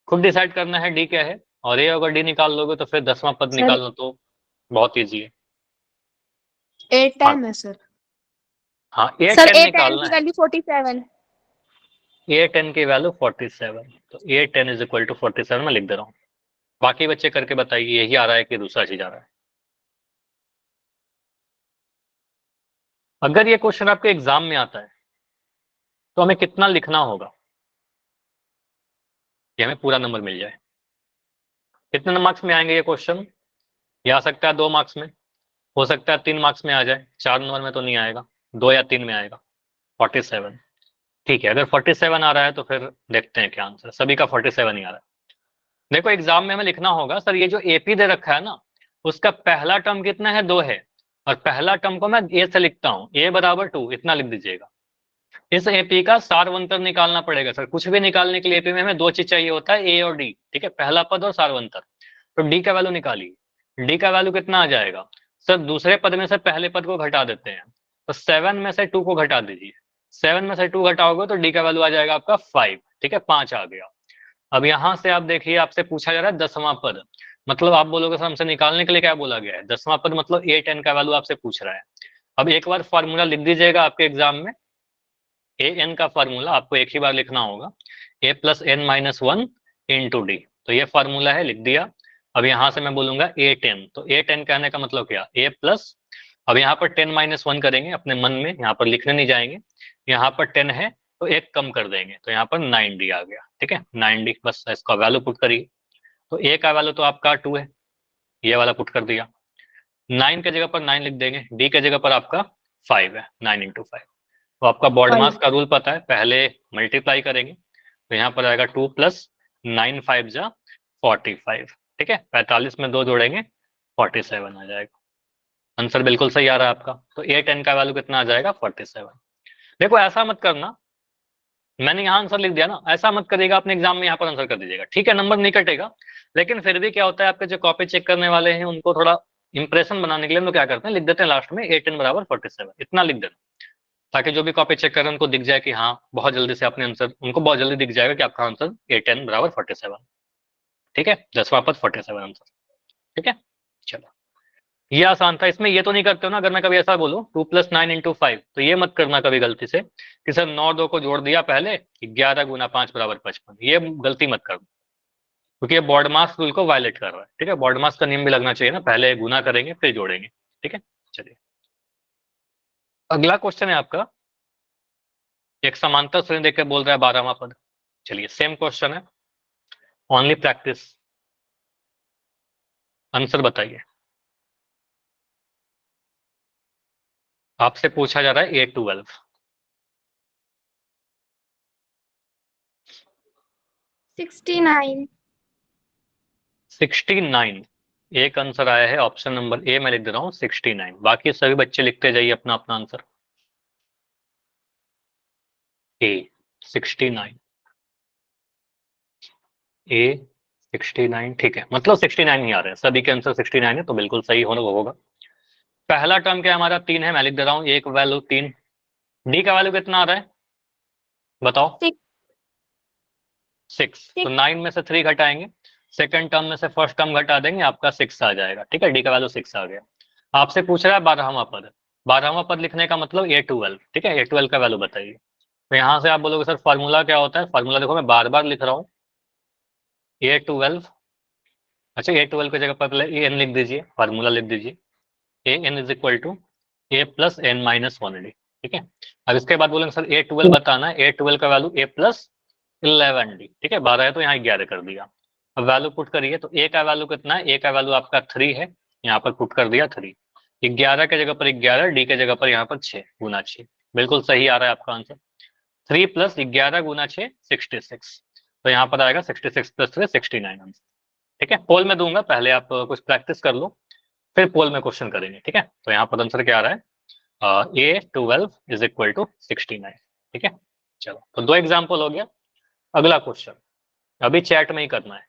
खुद डिसाइड करना है डी क्या है, और ए अगर डी निकाल लोगे तो फिर 10वां पद निकालना तो बहुत ईजी है। A10 है सर। हाँ सर A10 A10 निकालना की है, वैल्यू 47. A10 की वैल्यू 47, तो A10 इज इक्वल टू 47 में लिख दे रहा हूँ। बाकी बच्चे करके बताइए यही आ रहा है कि दूसरा चीज आ रहा है। अगर ये क्वेश्चन आपके एग्जाम में आता है तो हमें कितना लिखना होगा कि हमें पूरा नंबर मिल जाए। कितने मार्क्स में आएंगे ये क्वेश्चन, ये आ सकता है 2 मार्क्स में, हो सकता है 3 मार्क्स में आ जाए, 4 नंबर में तो नहीं आएगा, 2 या 3 में आएगा। 47, ठीक है। अगर 47 आ रहा है तो फिर देखते हैं क्या आंसर, सभी का 47 ही आ रहा है। देखो एग्जाम में हमें लिखना होगा सर ये जो एपी दे रखा है ना, उसका पहला टर्म कितना है, 2 है, और पहला टर्म को मैं ए से लिखता हूँ, ए बराबर 2 इतना लिख दीजिएगा। इस एपी का सारवंतर निकालना पड़ेगा सर, कुछ भी निकालने के लिए एपी में हमें 2 चीज चाहिए होता है, ए और डी, ठीक है, पहला पद और सारवंतर। तो डी का वैल्यू निकालिए, डी का वैल्यू कितना आ जाएगा सर, दूसरे पद में से पहले पद को घटा देते हैं, तो 7 में से 2 को घटा दीजिए, 7 में से 2 घटाओगे तो डी का वैल्यू आ जाएगा आपका 5, ठीक है, 5 आ गया। अब यहां से आप देखिए आपसे पूछा जा रहा है 10वां पद, मतलब आप बोलोगे सर हमसे निकालने के लिए क्या बोला गया है, 10वां पद मतलब A10 का वैल्यू आपसे पूछ रहा है। अब एक बार फॉर्मूला लिख दीजिएगा आपके एग्जाम में, AN का फॉर्मूला आपको एक ही बार लिखना होगा, A plus N minus 1 into D, तो ये फॉर्मूला है, लिख दिया। अब यहां से मैं बोलूंगा A10, तो A10 कहने का मतलब क्या, A प्लस, अब यहाँ पर 10 माइनस 1 करेंगे अपने मन में, यहाँ पर लिखने नहीं जाएंगे, यहाँ पर 10 है तो एक कम कर देंगे, तो यहाँ पर 9D आ गया, ठीक है, 9D, बस इसका वैल्यू पुट करिए। तो A का वैल्यू तो आपका 2 है, ये वाला पुट कर दिया, 9 के जगह पर 9 लिख देंगे, D के जगह पर आपका 5 है, 9 इंटू 5। तो आपका बॉड मास का रूल पता है, पहले मल्टीप्लाई करेंगे, तो यहाँ पर आएगा 2 प्लस 9 5 जा 45, ठीक है, 45 में 2 जोड़ेंगे 47 आ जाएगा। आंसर बिल्कुल सही आ रहा है आपका। तो A10 का वैल्यू कितना आ जाएगा 47। देखो ऐसा मत करना मैंने यहाँ आंसर लिख दिया ना, ऐसा मत करिएगा अपने एग्जाम में यहाँ पर आंसर कर दीजिएगा, ठीक है, नंबर नहीं कटेगा, लेकिन फिर भी क्या होता है आपके जो कॉपी चेक करने वाले हैं उनको थोड़ा इंप्रेशन बनाने के लिए हम लोग क्या करते हैं, लिख देते हैं लास्ट में A10 बराबर 47, इतना लिख देना, ताकि जो भी कॉपी चेक कर रहे हैं उनको दिख जाए कि हाँ बहुत जल्दी से आपने आंसर, उनको बहुत जल्दी दिख जाएगा कि आपका आंसर A10 बराबर 47, ठीक है, 10वां पद 47 आंसर, ठीक है। चलो ये आसान था, इसमें ये तो नहीं करते हो ना, अगर मैं कभी ऐसा बोलूं 2 + 9 × 5, तो ये मत करना कभी गलती से कि सर 9 2 को जोड़ दिया पहले 11 × 5 बराबर 55, ये गलती मत करना, क्योंकि ये बॉड मास रूल को वायलेट कर रहा है, ठीक है, बॉड मास का नियम भी लगना चाहिए ना, पहले गुना करेंगे फिर जोड़ेंगे, ठीक है। चलिए अगला क्वेश्चन है आपका, एक समांतर श्रेणी देख के बोल रहा है 12वां पद, चलिए सेम क्वेश्चन है, ओनली प्रैक्टिस, आंसर बताइए। आपसे पूछा जा रहा है A12, 69। 69, एक आंसर आया है ऑप्शन नंबर ए, मैं लिख दे रहा हूँ 69, बाकी सभी बच्चे लिखते जाइए अपना अपना आंसर। ए 69, ए 69, ठीक है, मतलब 69 ही आ रहे हैं, सभी के आंसर 69 है, तो बिल्कुल सही होगा। पहला टर्म क्या हमारा 3 है, मैं लिख दे रहा हूँ एक वैल्यू 3, डी का वैल्यू कितना आ रहा है बताओ, 6, तो 9 में से 3 घटाएंगे, सेकंड टर्म में से फर्स्ट टर्म घटा देंगे, आपका 6 आ जाएगा, ठीक है, डी का वैल्यू 6 आ गया। आपसे पूछ रहा है 12वां पद, 12वां पद लिखने का मतलब A12, ठीक है, A12 का वैल्यू बताइए, तो यहाँ से आप बोलोगे सर फार्मूला क्या होता है, फार्मूला देखो मैं बार बार लिख रहा हूँ, A12, अच्छा A12 की जगह पर पहले AN लिख दीजिए, फार्मूला लिख दीजिए, AN is equal to A + N - 1D, ठीक है। अब इसके बाद बोलेंगे सर A12 बताना है, A12 का वैल्यू A + 11D, ठीक है, 12 है तो यहाँ 11 कर दिया, अब वैल्यू पुट करिए, तो A का वैल्यू कितना है, A का वैल्यू आपका 3 है, यहाँ पर पुट कर दिया 3, 11 के जगह पर 11, डी के जगह पर यहाँ पर 6 गुना 6, बिल्कुल सही आ रहा है आपका आंसर, 3 + 11 गुना 6 66, तो यहाँ पर आएगा 66 + 3 69 आंसर, ठीक है। पोल में दूंगा, पहले आप कुछ प्रैक्टिस कर लो, फिर पोल में क्वेश्चन करेंगे, ठीक है। तो यहाँ पर आंसर क्या आ रहा है, A12 इज इक्वल टू 69, ठीक है। चलो तो 2 एग्जाम्पल हो गया, अगला क्वेश्चन अभी चैट में ही करना है,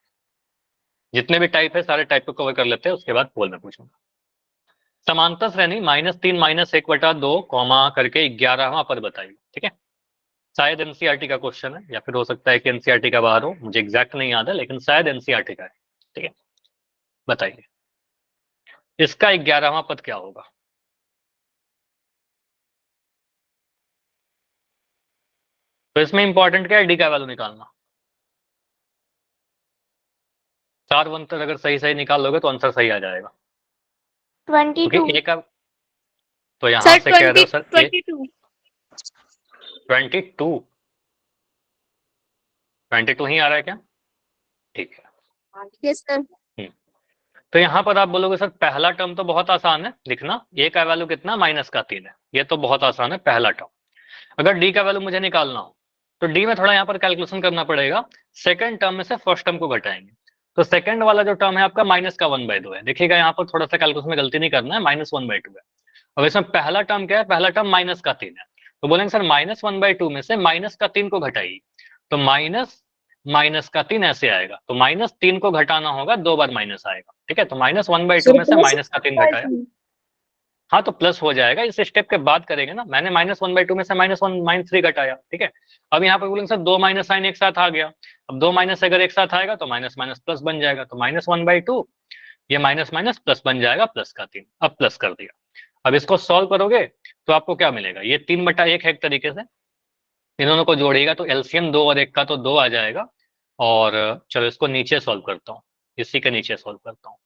जितने भी टाइप है सारे टाइप को कवर कर लेते हैं, उसके बाद पोल में पूछूंगा। समांतर श्रेणी -3 - 1/2 कॉमा करके 11वां पद बताइए, ठीक है, शायद एनसीईआरटी का क्वेश्चन है, या फिर हो सकता है कि एनसीईआरटी का बाहर हो, मुझे एग्जैक्ट नहीं याद है, लेकिन शायद एनसीईआरटी का है, ठीक है, बताइए इसका 11वां पद क्या होगा। तो इसमें इंपॉर्टेंट क्या है, डी का वैल्यू निकालना, 4 अंतर अगर सही सही निकाल लोगे तो आंसर सही आ जाएगा, 22। क्योंकि ए का, तो यहां सर से कह रहे हो सर 22। 22, 22 ही आ रहा है क्या, ठीक है। Yes sir. तो यहाँ पर आप बोलोगे सर पहला टर्म तो बहुत आसान है लिखना, ए का वैल्यू कितना -3 है, ये तो बहुत आसान है पहला टर्म, अगर डी का वैल्यू मुझे निकालना हो तो डी में थोड़ा यहाँ पर कैलकुलेशन करना पड़ेगा, सेकंड टर्म में से फर्स्ट टर्म को घटाएंगे, तो सेकंड वाला जो टर्म है आपका -1/2 है, देखिएगा यहाँ पर थोड़ा सा कैलकुलेशन में गलती नहीं करना है, -1/2 है। अब इसमें पहला टर्म क्या है, पहला टर्म -3 है, तो बोलेंगे सर -1/2 में से -3 को घटाइए, तो -3 ऐसे आएगा, तो -3 को घटाना होगा, 2 बार माइनस आएगा, ठीक है, तो -1/2 में से -3 घटाया, हाँ तो प्लस हो जाएगा, इस स्टेप के बाद करेंगे ना, मैंने -1/2 में से -3 घटाया, ठीक है। अब यहाँ पे बोलेंगे सर 2 माइनस साइन एक साथ आ गया, अब 2 माइनस अगर एक साथ आएगा तो माइनस माइनस प्लस बन जाएगा, तो -1/2 ये माइनस माइनस प्लस बन जाएगा, +3, अब प्लस कर दिया। अब इसको सॉल्व करोगे तो आपको क्या मिलेगा, ये 3/1 है एक तरीके से, इन दोनों को जोड़िएगा तो एलसीएम 2 और 1 का तो 2 आ जाएगा, और चलो इसको नीचे सॉल्व करता हूँ, इसी के नीचे सॉल्व करता हूँ,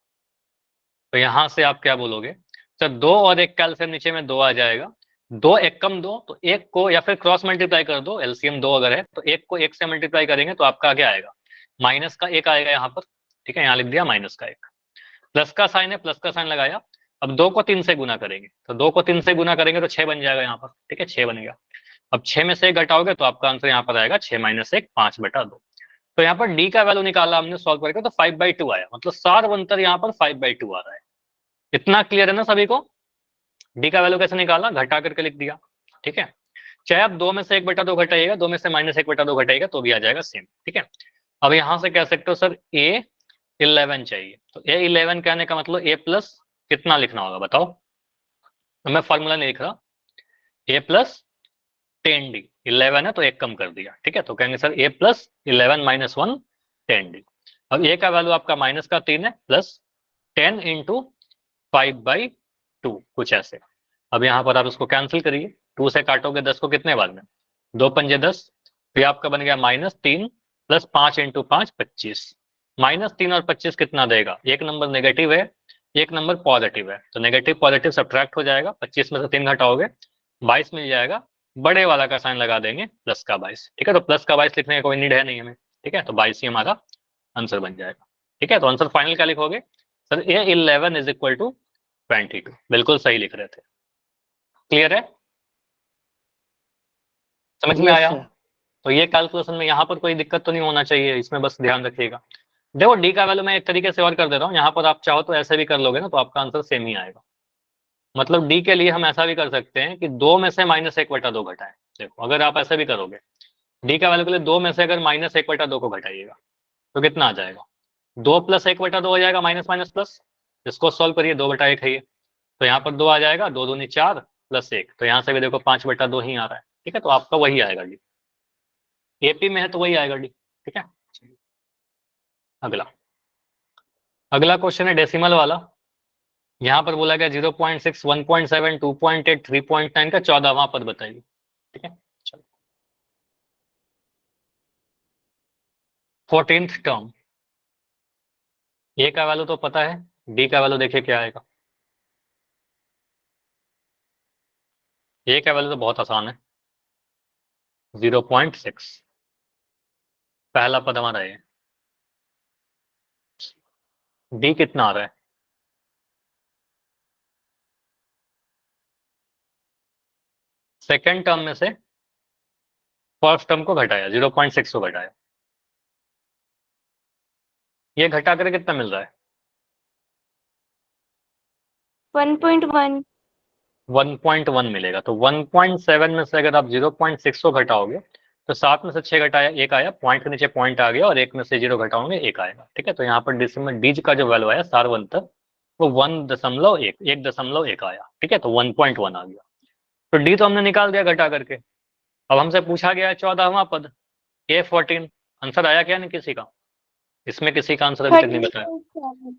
तो यहाँ से आप क्या बोलोगे, सर 2 और 1 का एलसीएम नीचे में 2 आ जाएगा, 2 1 कम 2, तो 1 को या फिर क्रॉस मल्टीप्लाई कर दो, एलसीएम 2 अगर है तो 1 को 1 से मल्टीप्लाई करेंगे तो आपका क्या आएगा, -1 आएगा यहाँ पर, ठीक है, यहाँ लिख दिया -1, प्लस का साइन है, प्लस का साइन लगाया, अब 2 को 3 से गुना करेंगे, तो 2 को 3 से गुना करेंगे तो 6 बन जाएगा यहाँ पर, ठीक है, 6 बनेगा, अब 6 में से 1 घटाओगे तो आपका आंसर यहाँ पर आएगा 6 - 1 5/2, तो यहाँ पर डी का वैल्यू निकाला हमने सॉल्व करके, तो 5/2 आया, मतलब सार अंतर यहाँ पर 5/2 आ रहा है, इतना क्लियर है ना सभी को, डी का वैल्यू कैसे निकाला, घटा करके लिख दिया, ठीक है। चाहे आप 2 में से 1/2 घटाइएगा, 2 में से -1/2 घटाइएगा तो भी आ जाएगा सेम। ठीक है, अब यहाँ से कह सकते हो सर A11 चाहिए, तो A11 कहने का मतलब A प्लस कितना लिखना होगा बताओ, तो मैं फॉर्मूला नहीं लिख रहा, A प्लस 10D, 11 है तो एक कम कर दिया। ठीक है, तो कहेंगे sir A plus 11 minus 1 10D। अब A का वैल्यू आपका माइनस का 3 है, प्लस 10 इंटू 5/2 कुछ ऐसे। अब यहाँ पर आप इसको कैंसिल करिए, 2 से काटोगे 10 को कितने बार में, 2 पंजे 10, फिर आपका बन गया -3 प्लस 5 इंटू 5 25। -3 और 25 कितना देगा, एक नंबर नेगेटिव है, एक नंबर पॉजिटिव है, तो नेगेटिव पॉजिटिव सब्ट्रैक्ट हो जाएगा, 25 में से 3 घटाओगे 22 मिल जाएगा, बड़े वाला का साइन लगा देंगे प्लस का 22। ठीक है, तो प्लस का 22 लिखने का कोई नीड है नहीं हमें। ठीक है, तो 22 ही हमारा आंसर बन जाएगा। ठीक है, तो आंसर फाइनल क्या लिखोगे sir, A11 is equal to 22, बिल्कुल सही लिख रहे थे। क्लियर है, समझ में Yes, आया? sir. तो ये कैलकुलेशन में यहाँ पर कोई दिक्कत तो नहीं होना चाहिए, इसमें बस ध्यान रखिएगा। देखो डी का वैल्यू मैं एक तरीके से और कर दे रहा हूँ, यहाँ पर आप चाहो तो ऐसे भी कर लोगे ना, तो आपका आंसर सेम ही आएगा। मतलब डी के लिए हम ऐसा भी कर सकते हैं कि 2 में से -1/2 घटाएं। देखो अगर आप ऐसे भी करोगे, डी का वैल्यू के लिए 2 में से अगर -1/2 को घटाइएगा तो कितना आ जाएगा, 2 प्लस 1/2 हो जाएगा, माइनस माइनस प्लस, इसको सॉल्व करिए, 2/1 है ये, तो यहाँ पर 2 आ जाएगा, 2 दूनी 4 प्लस 1, तो यहाँ से भी देखो 5/2 ही आ रहा है। ठीक है, तो आपका वही आएगा डी, एपी में है तो वही आएगा डी। ठीक है, अगला अगला क्वेश्चन है डेसिमल वाला। यहाँ पर बोला गया 0.6, 1.7, 2.8, 3.9 का 14वां पद बताइए। ठीक है, चलो 14th टर्म, ए का वैल्यू तो पता है, डी का वैल्यू देखिए क्या आएगा। ए का वैल्यू तो बहुत आसान है, 0.6, पहला पद हमारा है। डी कितना आ रहा है, सेकेंड टर्म में से फर्स्ट टर्म को घटाया, 0.6 को घटाया, ये घटा कर कितना मिल रहा है, 1.1 1.1 मिलेगा। तो 1.7 में से अगर आप 0.6 को घटाओगे तो 7 में से 6 घटाया 1 आया, पॉइंट के नीचे पॉइंट आ गया, और 1 में से 0 घटाओगे 1 आएगा। ठीक है, तो यहाँ पर डिसिमल डी का जो वैल्यू आया सार्वंतर, वो 1.1 1.1 आया। ठीक है, तो 1.1 आ गया। तो डी तो हमने निकाल दिया घटा करके। अब हमसे पूछा गया है 14वां पद, A14, आंसर आया क्या नहीं किसी का, इसमें किसी का आंसर अभी तक नहीं बताया, 13.7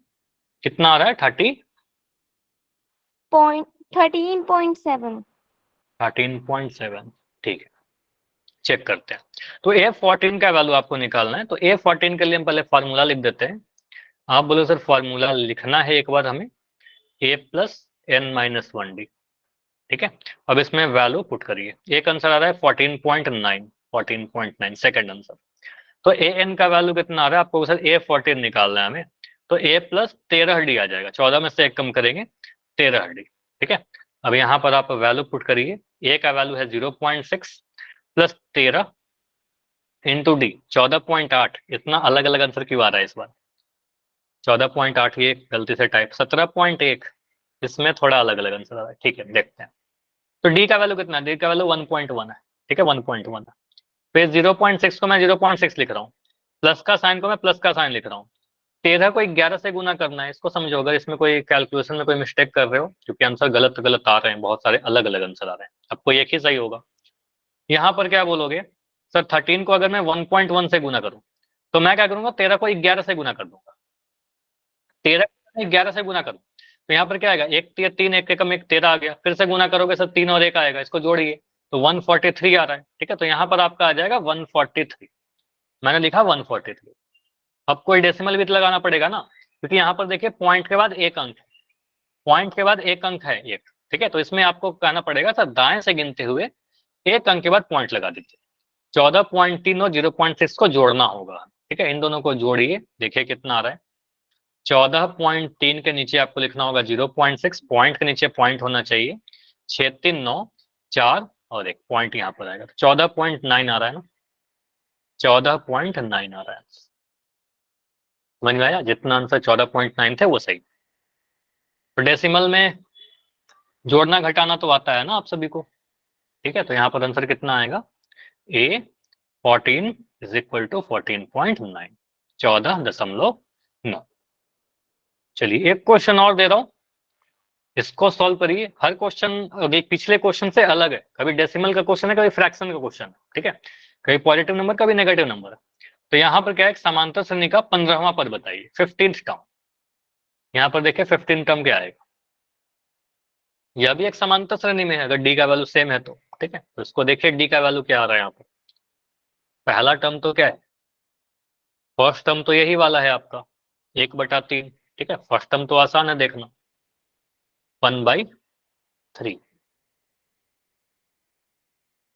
कितना आ रहा है, 13.7 13.7। ठीक है, चेक करते हैं। तो A14 का वैल्यू आपको निकालना है, तो A14 के लिए हम पहले फॉर्मूला लिख देते हैं। आप बोलो सर फॉर्मूला लिखना है एक बार हमें, A प्लस n-1D। ठीक है, अब इसमें वैल्यू पुट करिए, एक आंसर आ रहा है 14.9 सेकंड आंसर। तो an का वैल्यू कितना आ रहा है आपको सर, A14 निकालना है हमें, तो A प्लस 13D आ जाएगा, 14 में से एक कम करेंगे 13D। ठीक है, अब यहाँ पर आप वैल्यू पुट करिए, A का वैल्यू है 0.6 प्लस 13 इंटू डी 14.8, इतना अलग अलग आंसर क्यों आ रहा है इस बार, 14.8 ये गलती से टाइप, 17.1, इसमें थोड़ा अलग अलग आंसर आ रहा है। ठीक है, देखते हैं। तो डी का वैल्यू कितना है, डी का वैल्यू 1.1 है। ठीक है, 1.1 है, फिर 0.6 को मैं 0.6 लिख रहा हूँ, प्लस का साइन को मैं प्लस का साइन लिख रहा हूँ, 13 को 11 से गुना करना है, इसको समझो। अगर इसमें कोई कैलकुलेशन में कोई मिस्टेक कर रहे हो, क्योंकि आंसर गलत गलत आ रहे हैं, बहुत सारे अलग अलग आंसर आ रहे हैं, आपको एक ही सही होगा। यहाँ पर क्या बोलोगे सर, 13 को अगर मैं 1.1 से गुना करूं तो मैं क्या करूंगा, 13 को 11 से गुना कर दूंगा, 13 को 11 से गुना करूं तो यहाँ पर क्या आएगा, एक 3 एक एकम एक 13 आ गया, फिर से गुना करोगे सर 3 और 1 आएगा, इसको जोड़िए तो 143 आ रहा है। ठीक है, तो यहाँ पर आपका आ जाएगा 143, मैंने लिखा 143। अब कोई डेसिमल भी तो लगाना पड़ेगा ना, क्योंकि यहाँ पर देखिए पॉइंट के बाद एक अंक है, पॉइंट के बाद एक अंक है एक। ठीक है, तो इसमें आपको कहना पड़ेगा सर दाएं से गिनते हुए एक अंक के बाद पॉइंट लगा दीजिए, 14.3 और 0.6 को जोड़ना होगा। ठीक है, इन दोनों को जोड़िए, देखिए कितना आ रहा है, 14.3 के नीचे आपको लिखना होगा 0.6, पॉइंट के नीचे पॉइंट होना चाहिए, 6 3 9 4 और एक पॉइंट यहाँ पर आएगा, 14.9 आ रहा है ना, 14.9 आ रहा है। समझ में आया, जितना आंसर 14.9 थे वो सही। तो डेसिमल में जोड़ना घटाना तो आता है ना आप सभी को। ठीक है, तो यहाँ पर आंसर कितना आएगा, ए 14 इज इक्वल टू 14.9, 14.9। चलिए एक क्वेश्चन और दे रहा हूं, इसको सॉल्व करिए। हर क्वेश्चन पिछले क्वेश्चन से अलग है, कभी डेसिमल का क्वेश्चन है, कभी फ्रैक्शन का क्वेश्चन है, ठीक है, कभी पॉजिटिव नंबर, कभी नेगेटिव नंबर है। तो यहाँ पर क्या है, समांतर श्रेणी का 15वां पद बताइए, 15th टर्म। यहाँ पर देखिए 15 टर्म क्या आएगा, यह भी एक समांतर श्रेणी में है अगर डी का वैल्यू सेम है तो, ठीक है। तो इसको देखिए डी का वैल्यू क्या आ रहा है यहाँ पर, पहला टर्म तो क्या है, फर्स्ट टर्म तो यही वाला है आपका 1/3, ठीक है, फर्स्ट टर्म तो आसान है देखना, 1/3।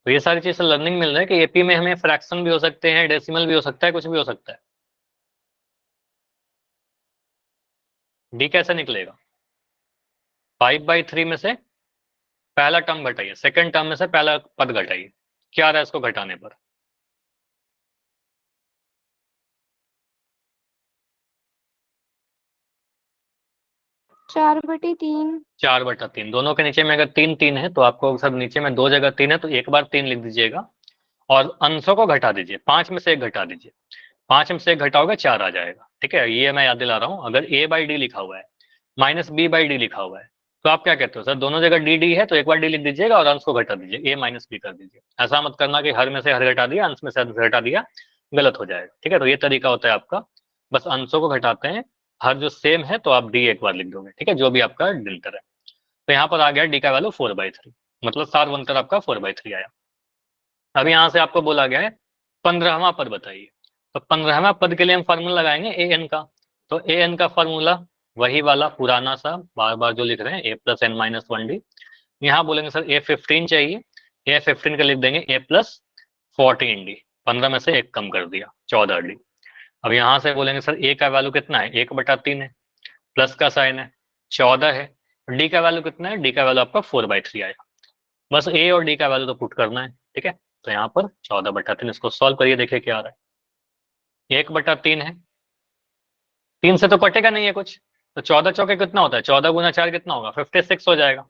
तो ये सारी चीजें लर्निंग मिल रहा है कि एपी में हमें फ्रैक्शन भी हो सकते हैं, डेसिमल भी हो सकता है, कुछ भी हो सकता है। डी कैसे निकलेगा, 5/3 में से पहला टर्म घटाइए, सेकंड टर्म में से पहला पद घटाइए, क्या आ रहा है इसको घटाने पर, 4/3। 4/3। दोनों के नीचे में अगर 3 है तो आपको सब नीचे में 2 जगह 3 है तो एक बार 3 लिख दीजिएगा और अंशों को घटा दीजिए, 5 में से 1 घटा दीजिए, 5 में से 1 घटाओगे 4 आ जाएगा, ठीक है। ये मैं याद दिला रहा हूँ, अगर a/d लिखा हुआ है -b/d लिखा हुआ है तो आप क्या कहते हो, सर दोनों जगह डी है तो एक बार डी लिख दीजिएगा और अंश को घटा दीजिए, a-b कर दीजिए। ऐसा मत करना कि हर में से हर घटा दिया, अंश में से अंश घटा दिया, गलत हो जाएगा, ठीक है। तो ये तरीका होता है आपका, बस अंशों को घटाते हैं, हर जो सेम है तो आप डी एक बार लिख दोगे, ठीक है, जो भी आपका डिल्टर है। तो यहाँ पर आ गया डी का वैल्यू 4/3, मतलब सार अंतर आपका 4/3 आया। अब यहाँ से आपको बोला गया है 15वां पद बताइए, तो 15वां पद के लिए हम फार्मूला लगाएंगे ए एन का। तो ए एन का फार्मूला वही वाला पुराना सा बार बार जो लिख रहे हैं, a+n-1d। यहाँ बोलेंगे सर a15 चाहिए, a15 का लिख देंगे a+14d, 15 में से 1 कम कर दिया, 14d। अब यहाँ से बोलेंगे सर ए का वैल्यू कितना है, 1/3 है, प्लस का साइन है, 14 है, डी का वैल्यू कितना है, डी का वैल्यू आपका 4/3 आएगा। बस ए और डी का वैल्यू तो पुट करना है, ठीक है। तो यहाँ पर 14/3, इसको सॉल्व करिए, देखिए क्या आ रहा है, 1/3 है, 3 से तो कटेगा नहीं है कुछ, तो 14 चौके कितना होता है, 14 गुना 4 कितना होगा, 56 हो जाएगा,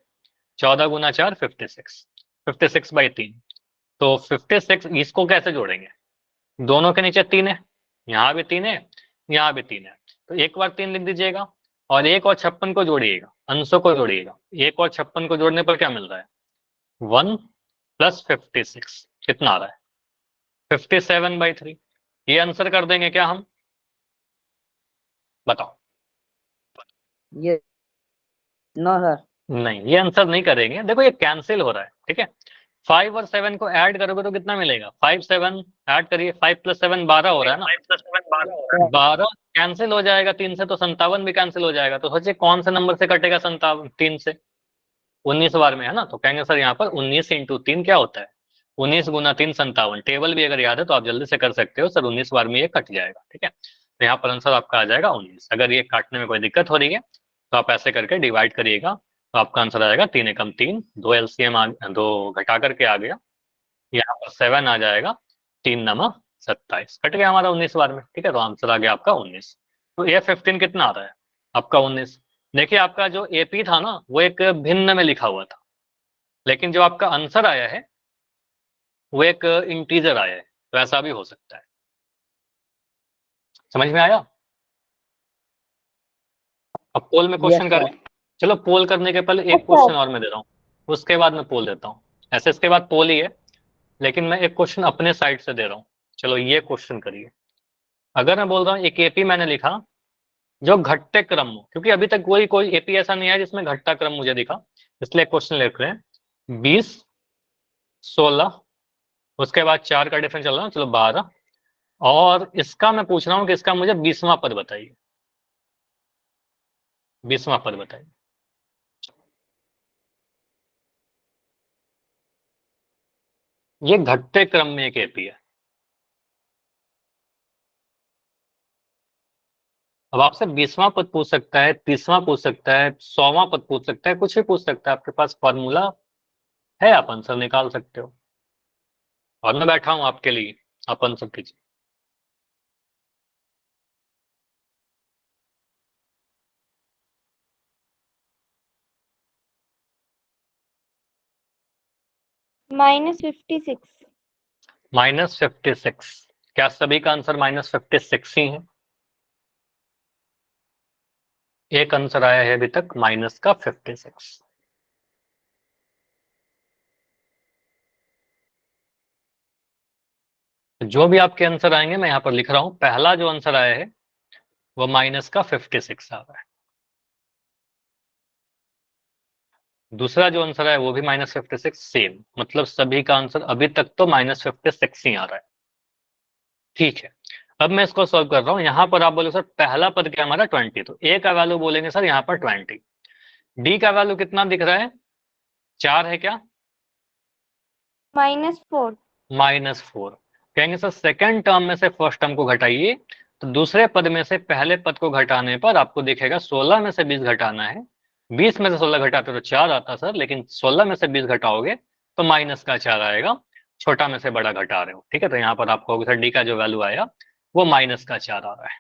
14 गुना 4 56, 56/3। तो 56, इसको कैसे जोड़ेंगे, दोनों के नीचे 3 है, यहाँ भी 3 है, यहाँ भी 3 है, तो एक बार 3 लिख दीजिएगा और 1 और 56 को जोड़िएगा, अंशों को जोड़िएगा, 1 और 56 को जोड़ने पर क्या मिल रहा है, 1 + 56 कितना आ रहा है, 57/3। ये आंसर कर देंगे क्या हम, बताओ। ये नो सर, नहीं, ये आंसर नहीं करेंगे, देखो ये कैंसिल हो रहा है, ठीक है। 5 और 7 को ऐड करोगे तो कितना मिलेगा, 5 7 ऐड करिए, 5 + 7 12 हो रहा है ना, 12 कैंसिल हो जाएगा, 3 से तो 57 भी कैंसिल हो जाएगा। तो सोचिए कौन से नंबर से कटेगा 57, 3 से, 19 बार में है ना, तो कहेंगे सर यहाँ पर 19 × 3 क्या होता है, 19 गुना 3 57। टेबल भी अगर याद है तो आप जल्दी से कर सकते हो, सर 19 बार में ये कट जाएगा, ठीक है। तो यहाँ पर आंसर आपका आ जाएगा 19। अगर ये काटने में कोई दिक्कत हो रही है तो आप ऐसे करके डिवाइड करिएगा, तो आपका आंसर आ जाएगा 3 एकम 3, 2 एलसीएम दो घटा करके आ गया, यहाँ पर 7 आ जाएगा, 3 नमक 27, कट गया हमारा 19 बार में, ठीक है। तो आंसर आ गया आपका 19। तो ये 15 कितना आ रहा है आपका 19। देखिए आपका जो एपी था ना वो एक भिन्न में लिखा हुआ था, लेकिन जो आपका आंसर आया है वो एक इंटीजर आया है, तो ऐसा भी हो सकता है। समझ में आया। अब पोल में क्वेश्चन कर, चलो पोल करने के पहले एक क्वेश्चन और मैं दे रहा हूँ, उसके बाद मैं पोल देता हूँ। ऐसे इसके बाद पोल ही है, लेकिन मैं एक क्वेश्चन अपने साइड से दे रहा हूँ। चलो ये क्वेश्चन करिए। अगर मैं बोल रहा हूँ एक एपी मैंने लिखा जो घटते क्रम हो, क्योंकि अभी तक कोई एपी ऐसा नहीं है जिसमें घटता क्रम मुझे दिखा, इसलिए क्वेश्चन लिख रहे हैं 20 16, उसके बाद 4 का डिफरेंस चल रहा है, चलो 12, और इसका मैं पूछ रहा हूँ कि इसका मुझे 20वां पद बताइए, 20वां पद बताइए। ये घटते क्रम में एक एपी है। अब आपसे 20वां पद पूछ सकता है, 30वां पूछ सकता है, 100वां पद पूछ सकता है, कुछ भी पूछ सकता है, आपके पास फॉर्मूला है, आप आंसर निकाल सकते हो, और मैं बैठा हूं आपके लिए, आप आंसर कीजिए। -56। -56। क्या सभी का आंसर -56 ही है? एक आंसर आया है अभी तक -56। जो भी आपके आंसर आएंगे मैं यहाँ पर लिख रहा हूं। पहला जो आंसर आया है वो -56 आ रहा है। दूसरा जो आंसर है वो भी -56 सेम, मतलब सभी का आंसर अभी तक तो -56 ही आ रहा है। ठीक है, अब मैं इसको सॉल्व कर रहा हूँ। यहाँ पर आप बोले सर पहला पद क्या हमारा 20, तो ए का वैल्यू बोलेंगे सर यहाँ पर 20। डी का वैल्यू कितना दिख रहा है? 4 है क्या? -4। -4। कहेंगे सर सेकंड टर्म में से फर्स्ट टर्म को घटाइए, तो दूसरे पद में से पहले पद को घटाने पर आपको दिखेगा 16 में से 20 घटाना है। 20 में से 16 घटाते तो 4 आता सर, लेकिन 16 में से 20 घटाओगे तो -4 आएगा। छोटा में से बड़ा घटा रहे हो, ठीक है। तो यहाँ पर आपको सर डी का जो वैल्यू आया वो -4 आ रहा है।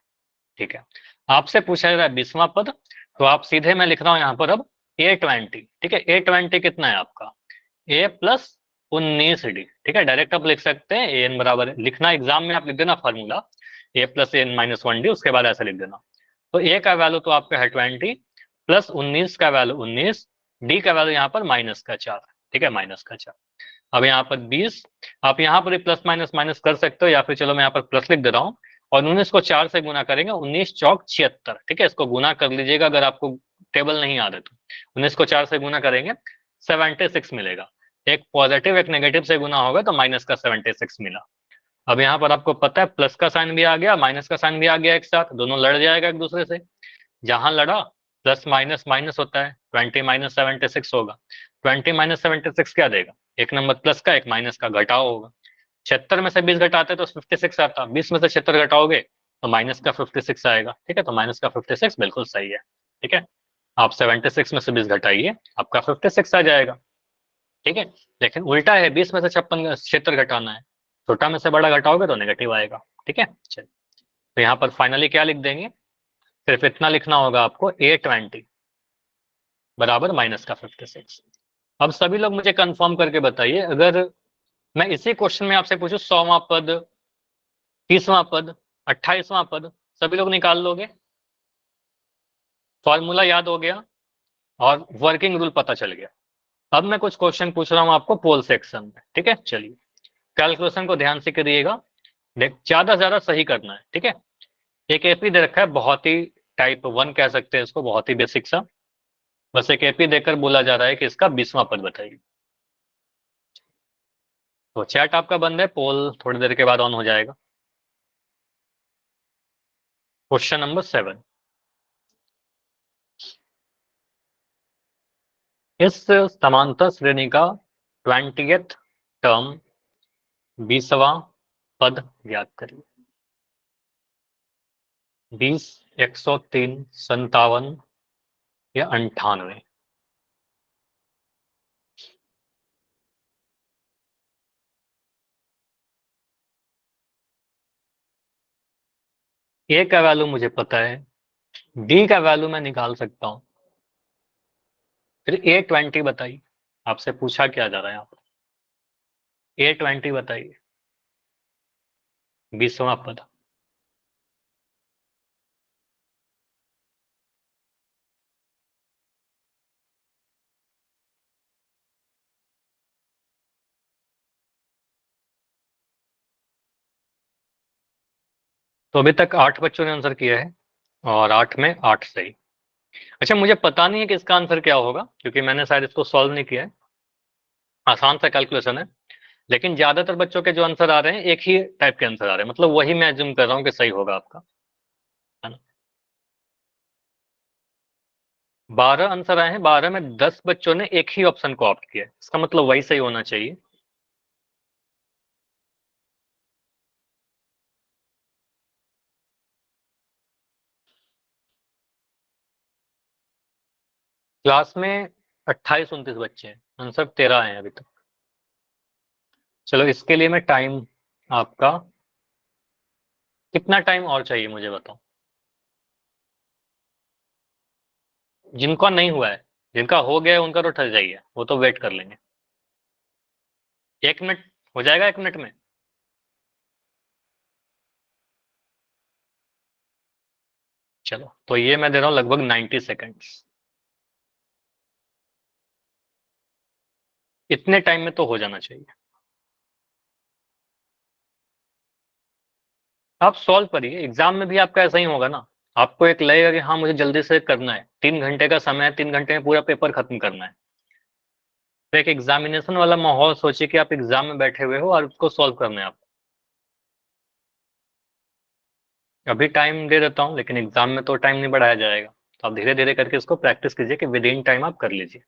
ठीक है, आपसे पूछा जा रहा है 20वां पद, तो आप सीधे मैं लिख रहा हूँ यहाँ पर अब A20। ठीक है, A20 कितना है आपका? A + 19D। ठीक है, डायरेक्ट आप लिख सकते हैं an बराबर लिखना, एग्जाम में आप लिख देना फार्मूला A + n - 1D, उसके बाद ऐसा लिख देना। तो A का वैल्यू तो आपका है 20 + 19 का वैल्यू 19, D का वैल्यू यहाँ पर -4। ठीक है, -4। अब यहाँ पर 20, आप यहाँ पर प्लस माइनस माइनस कर सकते हो, या फिर चलो मैं यहाँ पर प्लस लिख दे रहा हूँ। और 19 को 4 से गुना करेंगे, 19 चौक 76। ठीक है, इसको गुना कर लीजिएगा अगर आपको टेबल नहीं आ रहे तो। 19 को 4 से गुना करेंगे 76 मिलेगा। एक पॉजिटिव एक नेगेटिव से गुना होगा तो माइनस का 76 मिला। अब यहाँ पर आपको पता है प्लस का साइन भी आ गया, माइनस का साइन भी आ गया, एक साथ दोनों लड़ जाएगा एक दूसरे से। जहां लड़ा प्लस माइनस माइनस होता है, 20 - 76 होगा। 20 - 76 क्या देगा? एक नंबर प्लस का, एक माइनस का, घटाओ होगा। 76 में से 20 घटाते तो 56 आता, 20 में से 76 घटाओगे तो माइनस का 56 आएगा। ठीक है, तो माइनस का 56 बिल्कुल सही है। ठीक है, आप 76 में से 20 घटाइए, आपका 56 आ जाएगा। ठीक है, लेकिन उल्टा है, 20 में से 76 घटाना है, छोटा में से बड़ा घटाओगे तो नेगेटिव आएगा। ठीक है, चलिए, तो यहाँ पर फाइनली क्या लिख देंगे? सिर्फ इतना लिखना होगा आपको, A20 बराबर -56। अब सभी लोग मुझे कंफर्म करके बताइए, अगर मैं इसी क्वेश्चन में आपसे पूछूं 100वां पद, 30वां पद, 28वां पद, सभी लोग निकाल लोगे? फॉर्मूला याद हो गया और वर्किंग रूल पता चल गया। अब मैं कुछ क्वेश्चन पूछ रहा हूं आपको पोल सेक्शन में। ठीक है, चलिए कैलकुलेशन को ध्यान से करिएगा, देख ज्यादा से ज्यादा सही करना है। ठीक है, एक एपी दे रखा है, बहुत ही टाइप 1 कह सकते हैं इसको, बहुत ही बेसिक सा। बस एक एपी देकर बोला जा रहा है कि इसका 20वां पद बताइए। तो चैट आपका बंद है, पोल थोड़ी देर के बाद ऑन हो जाएगा। क्वेश्चन नंबर 7, इस समांतर श्रेणी का 20th टर्म 20वां पद ज्ञात करिए। 20, 103, 57 या 98? ए का वैल्यू मुझे पता है, डी का वैल्यू मैं निकाल सकता हूं, फिर A20 बताइए। आपसे पूछा क्या जा रहा है यहाँ पर? A20 बताइए, 20वां पद। तो अभी तक 8 बच्चों ने आंसर किया है और 8 में 8 सही। अच्छा, मुझे पता नहीं है कि इसका आंसर क्या होगा, क्योंकि मैंने शायद इसको सॉल्व नहीं किया है। आसान सा कैलकुलेशन है, लेकिन ज्यादातर बच्चों के जो आंसर आ रहे हैं एक ही टाइप के आंसर आ रहे हैं, मतलब वही मैं एज्यूम कर रहा हूँ कि सही होगा आपका, है ना। 12 आंसर आए हैं, 12 में 10 बच्चों ने एक ही ऑप्शन को ऑप्ट किया है, इसका मतलब वही सही होना चाहिए। क्लास में 28-29 बच्चे हैं, आंसर 13 हैं अभी तक। चलो इसके लिए मैं टाइम आपका कितना टाइम और चाहिए मुझे बताओ। जिनका नहीं हुआ है, जिनका हो गया है उनका तो ठहर जाइए, वो तो वेट कर लेंगे। 1 मिनट हो जाएगा, 1 मिनट में? चलो तो ये मैं दे रहा हूँ लगभग 90 सेकेंड्स। इतने टाइम में तो हो जाना चाहिए। आप सॉल्व करिए, एग्जाम में भी आपका ऐसा ही होगा ना। आपको एक लगेगा कि हाँ मुझे जल्दी से करना है, 3 घंटे का समय है, 3 घंटे में पूरा पेपर खत्म करना है। तो एक एग्जामिनेशन वाला माहौल सोचिए कि आप एग्जाम में बैठे हुए हो और उसको सॉल्व करना है आपको। अभी टाइम दे देता हूँ, लेकिन एग्जाम में तो टाइम नहीं बढ़ाया जाएगा, तो आप धीरे धीरे करके इसको प्रैक्टिस कीजिए कि विद इन टाइम आप कर लीजिए।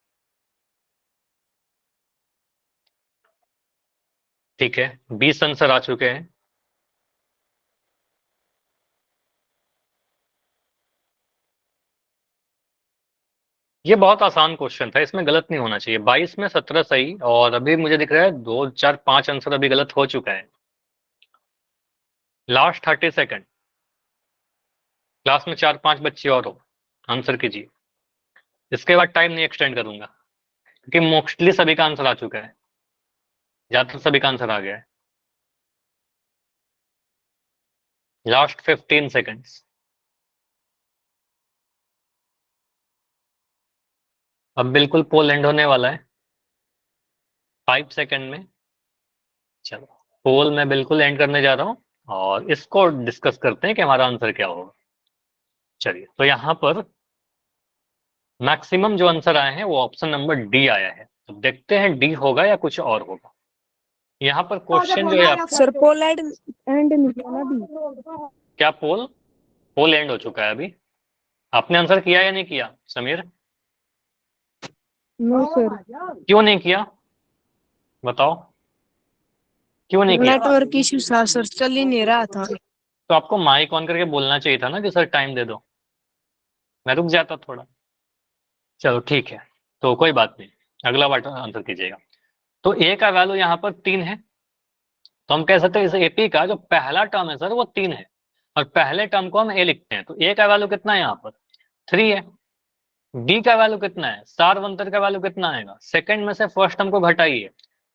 ठीक है, 20 आंसर आ चुके हैं। ये बहुत आसान क्वेश्चन था, इसमें गलत नहीं होना चाहिए। 22 में 17 सही, और अभी मुझे दिख रहा है 2 4 5 आंसर अभी गलत हो चुका है। लास्ट 30 सेकंड, क्लास में 4 5 बच्चे और हो, आंसर कीजिए। इसके बाद टाइम नहीं एक्सटेंड करूंगा, क्योंकि मोस्टली सभी का आंसर आ चुका है, ज्यादातर सभी का आंसर आ गया है। Last 15 seconds. अब बिल्कुल पोल एंड होने वाला है 5 सेकंड में। चलो पोल मैं बिल्कुल एंड करने जा रहा हूँ, और इसको डिस्कस करते हैं कि हमारा आंसर क्या होगा। चलिए, तो यहाँ पर मैक्सिमम जो आंसर आए हैं वो ऑप्शन नंबर डी आया है। तो देखते हैं डी होगा या कुछ और होगा। यहाँ पर क्वेश्चन जो है आपका, सर पोल एंड नहीं किया ना अभी। क्या पोल? पोल एंड हो चुका है अभी। आपने आंसर किया या नहीं किया समीर? नो सर, क्यों नहीं किया, बताओ क्यों नहीं किया? नेटवर्क इश्यू था सर, चल ही नहीं रहा था। तो आपको माइक ऑन करके बोलना चाहिए था ना कि सर टाइम दे दो, मैं रुक जाता थोड़ा। चलो ठीक है, तो कोई बात नहीं, अगला बार आंसर कीजिएगा। तो ए का वैल्यू यहाँ पर 3 है, तो हम कह सकते हैं इस एपी का जो पहला टर्म है सर वो 3 है, और पहले टर्म को हम ए लिखते हैं। तो ए का वैल्यू कितना है यहाँ पर? 3 है। डी का वैल्यू कितना है? सार्वंतर का वैल्यू कितना आएगा? सेकंड में से फर्स्ट टर्म को घटाइए,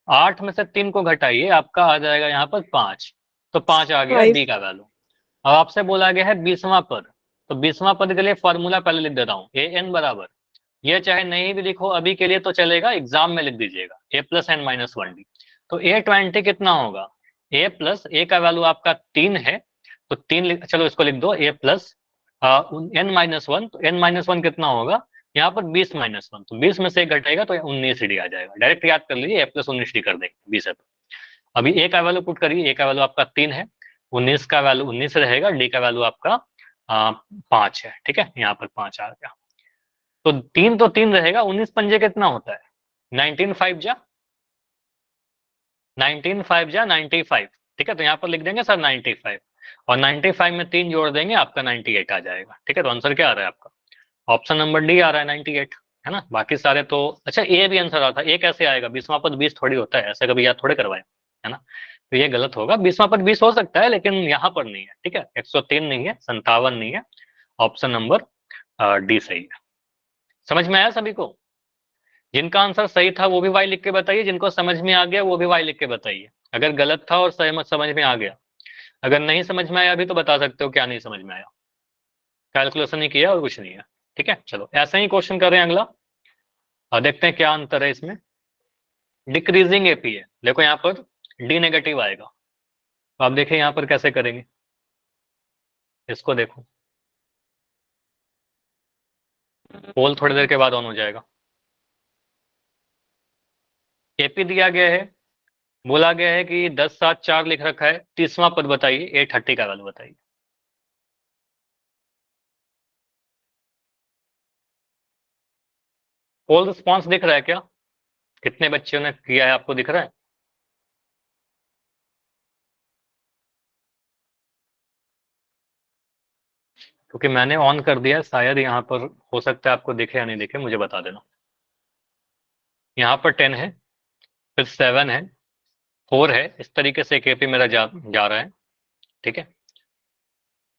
8 में से 3 को घटाइए, आपका आ जाएगा यहाँ पर 5। तो 5 आ गया डी का वैल्यू। अब आपसे बोला गया है 20वां पद, तो 20वां पद के लिए फॉर्मूला पहले लिख देता हूँ। ए एन बराबर, ये चाहे नहीं भी लिखो अभी के लिए तो चलेगा, एग्जाम में लिख दीजिएगा, A plus N minus 1 D. तो A20 कितना होगा? ए प्लस ए का वैल्यू आपका 3 है, तो 3 चलो इसको लिख दो, ए प्लस एन माइनस 1। तो एन माइनस 1 कितना होगा यहाँ पर? 20 माइनस 1, तो 20 में से एक घटेगा तो 19 डी आ जाएगा। डायरेक्ट याद कर लीजिए, ए प्लस 19 डी कर देंगे 20 है तो। अभी ए का वैल्यू पुट करिए, ए का वैल्यू आपका 3 है, 19 का वैल्यू 19 रहेगा, डी का वैल्यू आपका 5 है। ठीक है, यहाँ पर 5 आ गया। तो 3 रहेगा, 19 पंजे कितना होता है? 19 5 जा 19 5 जा 95। ठीक है, तो यहाँ पर लिख देंगे सर 95, और 95 में 3 जोड़ देंगे, आपका 98 आ जाएगा। ठीक है, तो आंसर क्या आ रहा है आपका? ऑप्शन नंबर डी आ रहा है 98, है ना। बाकी सारे तो अच्छा, ए भी आंसर आता है। ए कैसे आएगा? 20वां पद 20 थोड़ी होता है, ऐसे कभी याद थोड़े करवाए, है ना। तो ये गलत होगा, 20वां पद 20 हो सकता है लेकिन यहाँ पर नहीं है। ठीक है, 103 नहीं है, 57 नहीं है, ऑप्शन नंबर डी सही है। समझ में आया सभी को? जिनका आंसर सही था वो भी वाई लिख के बताइए, जिनको समझ में आ गया वो भी वाई लिख के बताइए। अगर गलत था और सहमत समझ में आ गया, अगर नहीं समझ में आया अभी तो बता सकते हो क्या नहीं समझ में आया। कैलकुलेशन ही किया और कुछ नहीं है। ठीक है, चलो ऐसा ही क्वेश्चन कर रहे हैं अगला, और देखते हैं क्या अंतर है इसमें। डिक्रीजिंग एपी है, देखो यहाँ पर डी नेगेटिव आएगा, तो आप देखिए यहाँ पर कैसे करेंगे, इसको देखो, पोल थोड़ी देर के बाद ऑन हो जाएगा। एपी दिया गया है, बोला गया है कि 10 7 4 लिख रखा है, 30वां पद बताइए, A30 का वैल्यू बताइए। पोल रिस्पॉन्स दिख रहा है क्या? कितने बच्चों ने किया है आपको दिख रहा है? क्योंकि मैंने ऑन कर दिया है, शायद यहाँ पर हो सकता है आपको दिखे या नहीं दिखे, मुझे बता देना। यहाँ पर 10 है, फिर 7 है, 4 है, इस तरीके से केपी मेरा जा रहा है। ठीक है,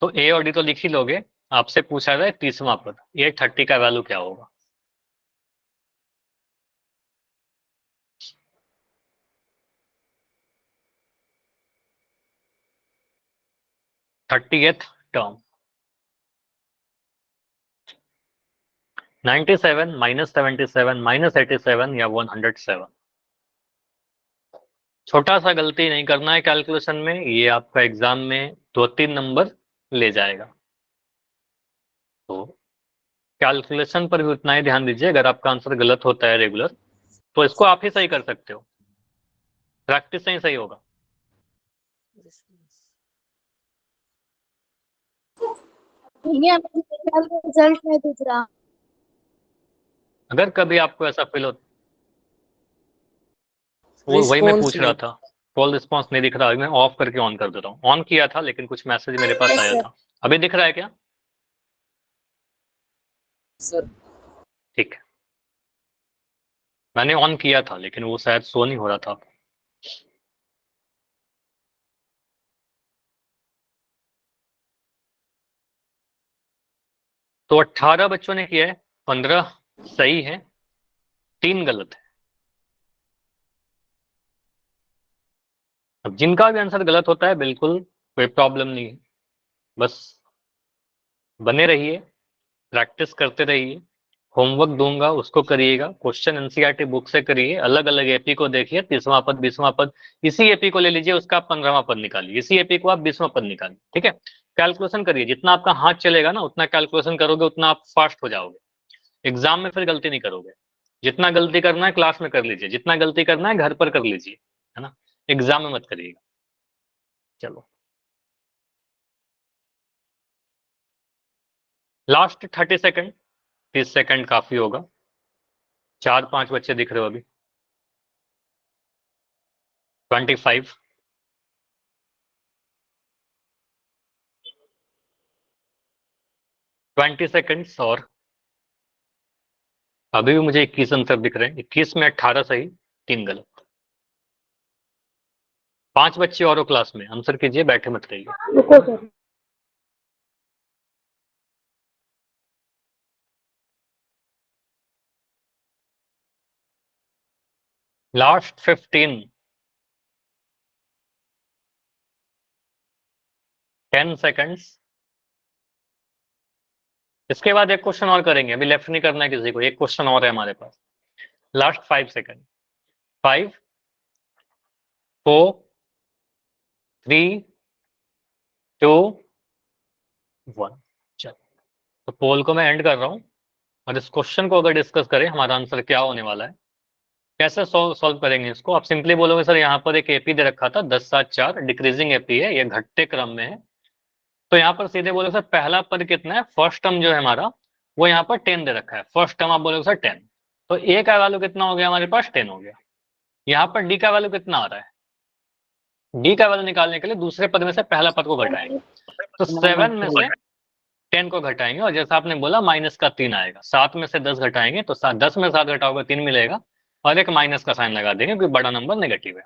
तो ए और डी तो लिख ही लोगे। आपसे पूछा जाए 30वां पद, A30 का वैल्यू क्या होगा? 30th टर्म 97 माइनस 77 माइनस 87 या 107। छोटा सा गलती नहीं करना है कैलकुलेशन में, ये आपका एग्जाम में 2-3 नंबर ले जाएगा। तो कैलकुलेशन पर भी उतना ही ध्यान दीजिए। अगर आपका आंसर गलत होता है रेगुलर तो इसको आप ही सही कर सकते हो, प्रैक्टिस से ही सही होगा। रिजल्ट नहीं दिख रहा। अगर कभी आपको ऐसा फील हो, वो वही मैं पूछ रहा था, कॉल रिस्पॉन्स नहीं दिख रहा, अभी मैं ऑफ करके ऑन कर देता हूँ। ऑन किया था लेकिन कुछ मैसेज मेरे पास आया था। अभी दिख रहा है क्या? सर ठीक है, मैंने ऑन किया था लेकिन वो शायद शो नहीं हो रहा था। तो 18 बच्चों ने किया है, 15 सही है, 3 गलत है। अब जिनका भी आंसर गलत होता है बिल्कुल कोई प्रॉब्लम नहीं है, बस बने रहिए, प्रैक्टिस करते रहिए। होमवर्क दूंगा उसको करिएगा, क्वेश्चन एनसीईआरटी बुक से करिए, अलग अलग एपी को देखिए, 30वां पद 20वां पद, इसी एपी को ले लीजिए, उसका आप 15वां पद निकालिए, इसी एपी को आप 20वां पद निकालिए। ठीक है, कैलकुलेशन करिए, जितना आपका हाथ चलेगा ना उतना कैलकुलेशन करोगे, उतना आप फास्ट हो जाओगे, एग्जाम में फिर गलती नहीं करोगे। जितना गलती करना है क्लास में कर लीजिए, जितना गलती करना है घर पर कर लीजिए, है ना, एग्जाम में मत करिएगा। चलो लास्ट 30 सेकंड, 30 सेकंड काफी होगा। 4-5 बच्चे दिख रहे हो अभी। 25, 20 सेकंड्स और अभी भी मुझे 21 आंसर दिख रहे हैं। 21 में 18 सही, 3 गलत। 5 बच्चे और हो क्लास में, आंसर कीजिए, बैठे मत रहिए। रुको सर। Last 15, 10 seconds. इसके बाद एक क्वेश्चन और करेंगे, अभी लेफ्ट नहीं करना है किसी को, एक क्वेश्चन और है हमारे पास। Last 5 second, 5, 4, 3, 2, 1। चलो, तो पोल को मैं एंड कर रहा हूं और इस क्वेश्चन को अगर डिस्कस करें, हमारा आंसर क्या होने वाला है, कैसे सॉल्व करेंगे इसको। आप सिंपली बोलोगे सर यहाँ पर एक एपी दे रखा था 10, 7, 4, डिक्रीजिंग एपी है, ये घटते क्रम में है। तो यहाँ पर सीधे बोलोगे सर पहला पद कितना है, फर्स्ट टर्म जो है हमारा वो यहाँ पर 10 दे रखा है, फर्स्ट टर्म आप बोलोगे सर 10, तो ए का वैल्यू कितना हो गया हमारे पास, 10 हो गया। यहाँ पर डी का वैल्यू कितना आ रहा है, डी का वैल्यू निकालने के लिए दूसरे पद में से पहला पद को घटाएंगे, तो 7 में से 10 को घटाएंगे, और जैसा आपने बोला माइनस का 3 आएगा, 7 में से 10 घटाएंगे तो 10 में 7 घटाओगे 3 मिलेगा, और एक माइनस का साइन लगा देंगे क्योंकि बड़ा नंबर नेगेटिव है।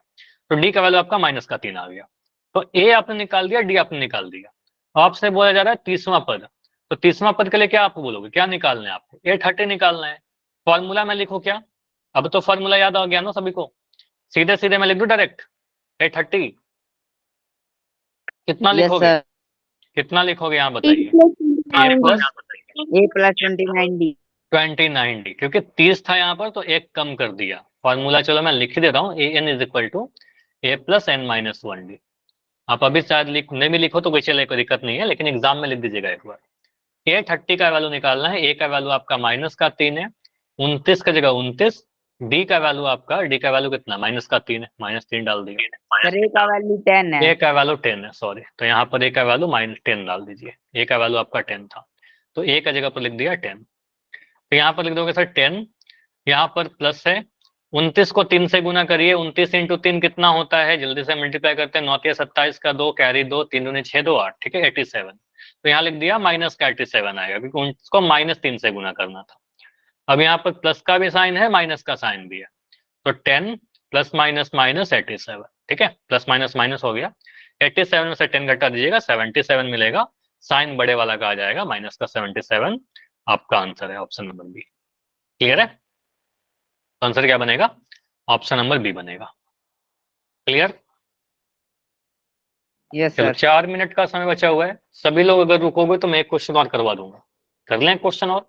तो डी का वैल्यू आपका माइनस का 3 आ गया। तो ए आपने निकाल दिया, डी आपने निकाल दिया। आपसे बोला जा रहा है 30वां पद, तो 30वां पद के लिए क्या आप बोलोगे, क्या निकालना है आपको, A30 निकालना है। फॉर्मूला में लिखो क्या, अब तो फॉर्मूला याद आ गया ना सभी को, सीधे सीधे मैं लिख दूं डायरेक्ट A30, कितना लिखोगे, कितना लिखोगे यहाँ बताइए, A प्लस 29D 29D, क्योंकि 30 था यहाँ पर तो एक कम कर दिया। फॉर्मूला चलो मैं लिख ही देता हूँ, AN is equal to A plus N minus 1D। आप अभी शायद नहीं भी लिखो तो कोई चले, कोई दिक्कत नहीं है, लेकिन एग्जाम में लिख दीजिएगा एक बार। A30 का वैल्यू निकालना है, A का वैल्यू आपका माइनस का 3 है, 29 का जगह 29, डी का वैल्यू आपका, डी का वैल्यू कितना, माइनस का 3 है, -3 डाल दिया। सर A का वैल्यू 10 है। ए का वैल्यू 10 है, सॉरी, तो यहाँ पर ए का वैल्यू -10 डाल दीजिए, ए का वैल्यू आपका 10 था, तो ए का जगह पर लिख दिया 10। तो यहाँ पर लिख दोगे सर 10, यहाँ पर प्लस है, 29 को 3 से गुना करिए, 29 इंटू 3 कितना होता है, जल्दी से मल्टीप्लाई करते हैं, 9 27 का 2 कैरी 2, 3 दूनी 6, 2 8, ठीक है 87। तो यहाँ लिख दिया माइनस का 87 आएगा, क्योंकि उसको -3 से गुना करना था। अब यहाँ पर प्लस का भी साइन है, माइनस का साइन भी है, तो 10 प्लस माइनस माइनस 87, ठीक है, प्लस माइनस माइनस हो गया, 87 में से 10 घटा दीजिएगा, 77 मिलेगा, साइन बड़े वाला का आ जाएगा, माइनस का 77 आपका आंसर है, ऑप्शन नंबर बी। क्लियर है, तो आंसर क्या बनेगा, ऑप्शन नंबर बी बनेगा। क्लियर, यस चलो सर 4 मिनट का समय बचा हुआ है, सभी लोग अगर रुकोगे तो मैं एक क्वेश्चन और करवा दूंगा। कर लें क्वेश्चन और?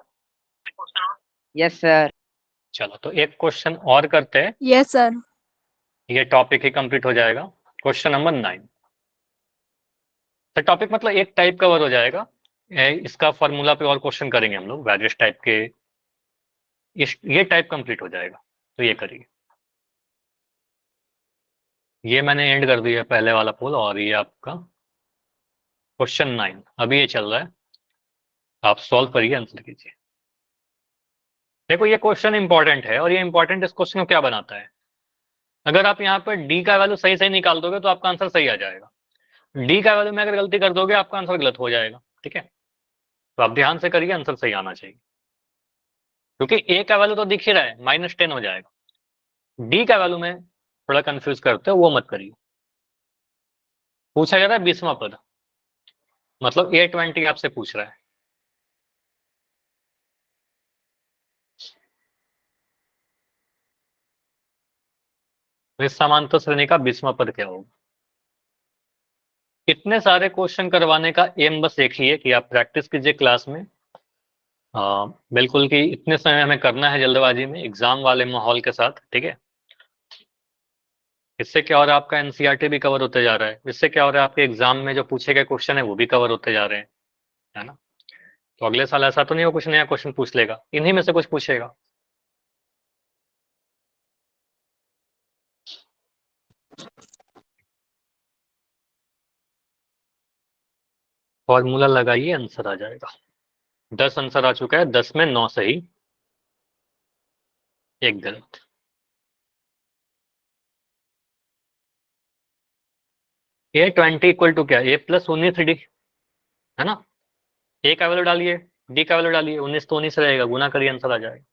यस सर चलो तो एक क्वेश्चन और करते हैं, यस सर। ये टॉपिक ही कंप्लीट हो जाएगा। Question number 9। तो टॉपिक मतलब एक टाइप कवर हो जाएगा, इसका फॉर्मूला पे और क्वेश्चन करेंगे हम लोग वेरियस टाइप के, ये टाइप कंप्लीट हो जाएगा। तो ये करिए, ये मैंने एंड कर दिया पहले वाला पोल, और ये आपका क्वेश्चन 9 अभी ये चल रहा है, आप सॉल्व करिए, आंसर कीजिए। देखो ये क्वेश्चन इंपॉर्टेंट है, और ये इंपॉर्टेंट इस क्वेश्चन को क्या बनाता है, अगर आप यहाँ पर डी का वैल्यू सही सही निकाल दोगे तो आपका आंसर सही आ जाएगा, डी का वैल्यू में अगर गलती कर दोगे आपका आंसर गलत हो जाएगा। ठीक है, तो आप ध्यान से करिए, आंसर सही आना चाहिए, क्योंकि ए का वैल्यू तो दिख ही रहा है, -10 हो जाएगा। डी का वैल्यू में थोड़ा कंफ्यूज करते हो, वो मत करिए। पूछा जा रहा है 20वां पद, मतलब A20 आपसे पूछ रहा है। तो इस समांतर श्रेणी का 20वां पद क्या होगा? इतने सारे क्वेश्चन करवाने का एम बस एक ही है कि आप प्रैक्टिस कीजिए क्लास में, बिल्कुल कि इतने समय हमें करना है जल्दबाजी में एग्जाम वाले माहौल के साथ। ठीक है, इससे क्या हो रहा है, आपका एनसीईआरटी भी कवर होते जा रहा है, इससे क्या हो रहा है, आपके एग्जाम में जो पूछे गए क्वेश्चन है वो भी कवर होते जा रहे हैं, है ना। तो अगले साल ऐसा तो नहीं हो कुछ नया क्वेश्चन पूछ लेगा, इन्हीं में से कुछ पूछेगा। फॉर्मूला लगाइए, आंसर आ जाएगा। 10 आंसर आ चुका है, 10 में 9 सही, एक गलत। A20 इक्वल टू क्या, A+19D, है ना। ए का वैल्यू डालिए, डी का वैल्यू डालिए, 19 तो 19 रहेगा, गुना करिए, आंसर आ जाएगा।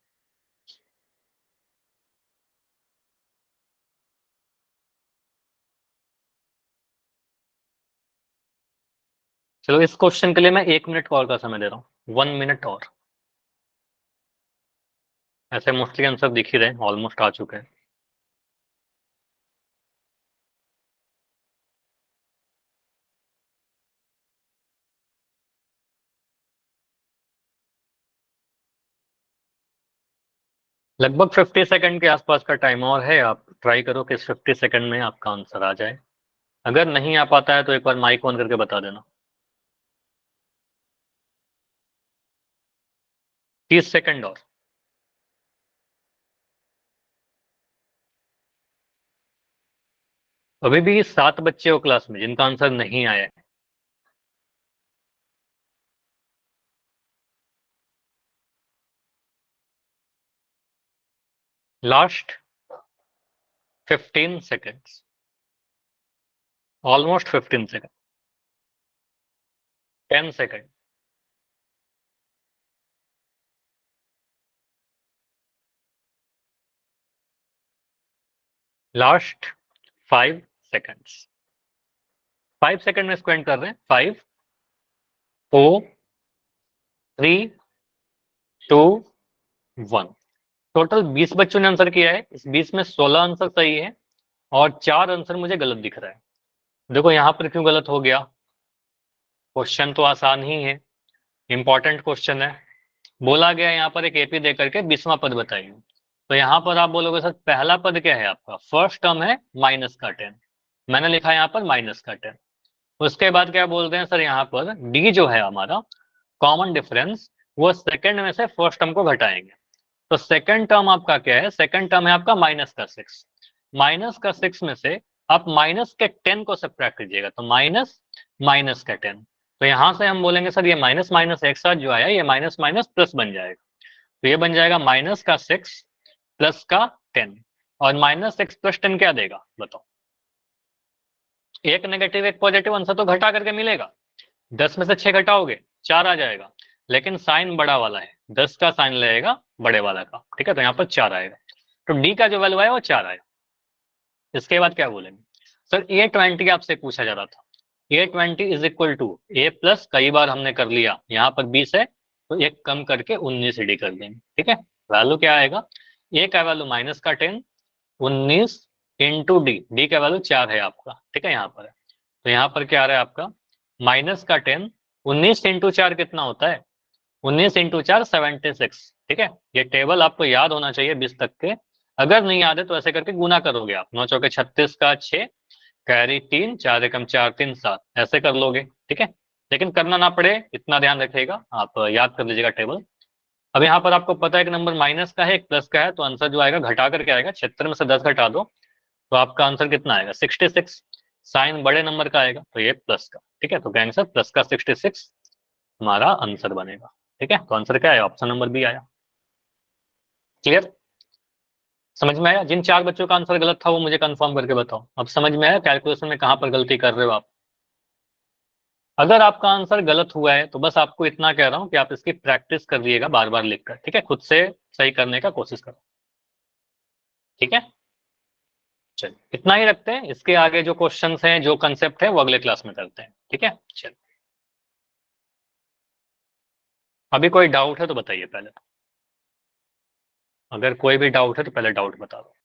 चलो इस क्वेश्चन के लिए मैं 1 मिनट और का समय दे रहा हूँ, 1 मिनट और। ऐसे मोस्टली आंसर दिख ही रहे हैं, ऑलमोस्ट आ चुके हैं। लगभग 50 सेकंड के आसपास का टाइम और है, आप ट्राई करो कि इस 50 सेकंड में आपका आंसर आ जाए। अगर नहीं आ पाता है तो एक बार माइक ऑन करके बता देना। 30 सेकंड और। अभी भी 7 बच्चे हो क्लास में जिनका आंसर नहीं आया है। Last 15 seconds, almost 15 second, 10 second, last 5 seconds. 5 second में इसको एंड कर रहे हैं, 5 4 3 2 1। टोटल 20 बच्चों ने आंसर किया है, इस 20 में 16 आंसर सही है और 4 आंसर मुझे गलत दिख रहा है। देखो यहाँ पर क्यों गलत हो गया, क्वेश्चन तो आसान ही है, इंपॉर्टेंट क्वेश्चन है। बोला गया यहाँ पर एक एपी दे करके 20वां पद बताइए, तो यहाँ पर आप बोलोगे सर पहला पद क्या है आपका, फर्स्ट टर्म है -10, मैंने लिखा है यहाँ पर -10। उसके बाद क्या बोलते हैं सर, यहाँ पर डी जो है हमारा कॉमन डिफरेंस, वो सेकंड में से फर्स्ट टर्म को घटाएंगे। तो सेकंड टर्म आपका क्या है, सेकंड टर्म है आपका -6, -6 में से आप -10 को सब्ट्रैक्ट कीजिएगा, तो -10। तो यहां से हम बोलेंगे सर ये माइनस माइनस एक साथ जो आया ये माइनस माइनस प्लस बन जाएगा, तो ये बन जाएगा -6 प्लस का 10, और -6 + 10 क्या देगा बताओ, एक नेगेटिव एक पॉजिटिव आंसर तो घटा करके मिलेगा। 10 में से 6 घटाओगे 4 आ जाएगा, लेकिन साइन बड़ा वाला है, 10 का साइन लगेगा बड़े वाला का, ठीक है, तो यहाँ पर 4 आएगा, तो डी का जो वैल्यू आया वो 4 आएगा। इसके बाद क्या बोलेंगे सर, A20 आपसे पूछा जा रहा था, A20 is equal to A+ कई बार हमने कर लिया, यहाँ पर 20 है तो एक कम करके 19 डी कर देंगे। ठीक है, वैल्यू क्या आएगा, ए का वैल्यू -10, 19 इंटू डी, डी का वैल्यू 4 है आपका, ठीक है, यहाँ पर है तो यहाँ पर क्या आ रहा है आपका माइनस का 10, 19 इंटू 4 कितना होता है, 19 इंटू 4 76। ठीक है, ये टेबल आपको याद होना चाहिए 20 तक के, अगर नहीं याद है तो ऐसे करके गुना करोगे आप, 9 चौके 36 का 6, कैरी 3, 4 एकम 4 3 7, ऐसे कर लोगे। ठीक है, लेकिन करना ना पड़े इतना ध्यान रखिएगा, आप याद कर लीजिएगा टेबल। अब यहाँ पर आपको पता है कि नंबर माइनस का है, एक प्लस का है, तो आंसर जो आएगा घटा करके आएगा, 76 में से 10 घटा दो तो आपका आंसर कितना आएगा 66। साइन बड़े नंबर का आएगा तो ये प्लस का। ठीक है, तो क्या आंसर प्लस का 66 हमारा आंसर बनेगा। ठीक है, तो आंसर क्या है, ऑप्शन नंबर बी आया। क्लियर, समझ में आया? जिन 4 बच्चों का आंसर गलत था वो मुझे कंफर्म करके बताओ, अब समझ में आया कैलकुलेशन में कहां पर गलती कर रहे हो आप। अगर आपका आंसर गलत हुआ है तो बस आपको इतना कह रहा हूं कि आप इसकी प्रैक्टिस कर लिएगा बार बार लिखकर। ठीक है, खुद से सही करने का कोशिश करो। ठीक है, चलिए इतना ही रखते हैं, इसके आगे जो क्वेश्चंस हैं जो कंसेप्ट है वो अगले क्लास में करते हैं। ठीक है, चलिए अभी कोई डाउट है तो बताइए पहले, अगर कोई भी डाउट है तो पहले डाउट बता दो।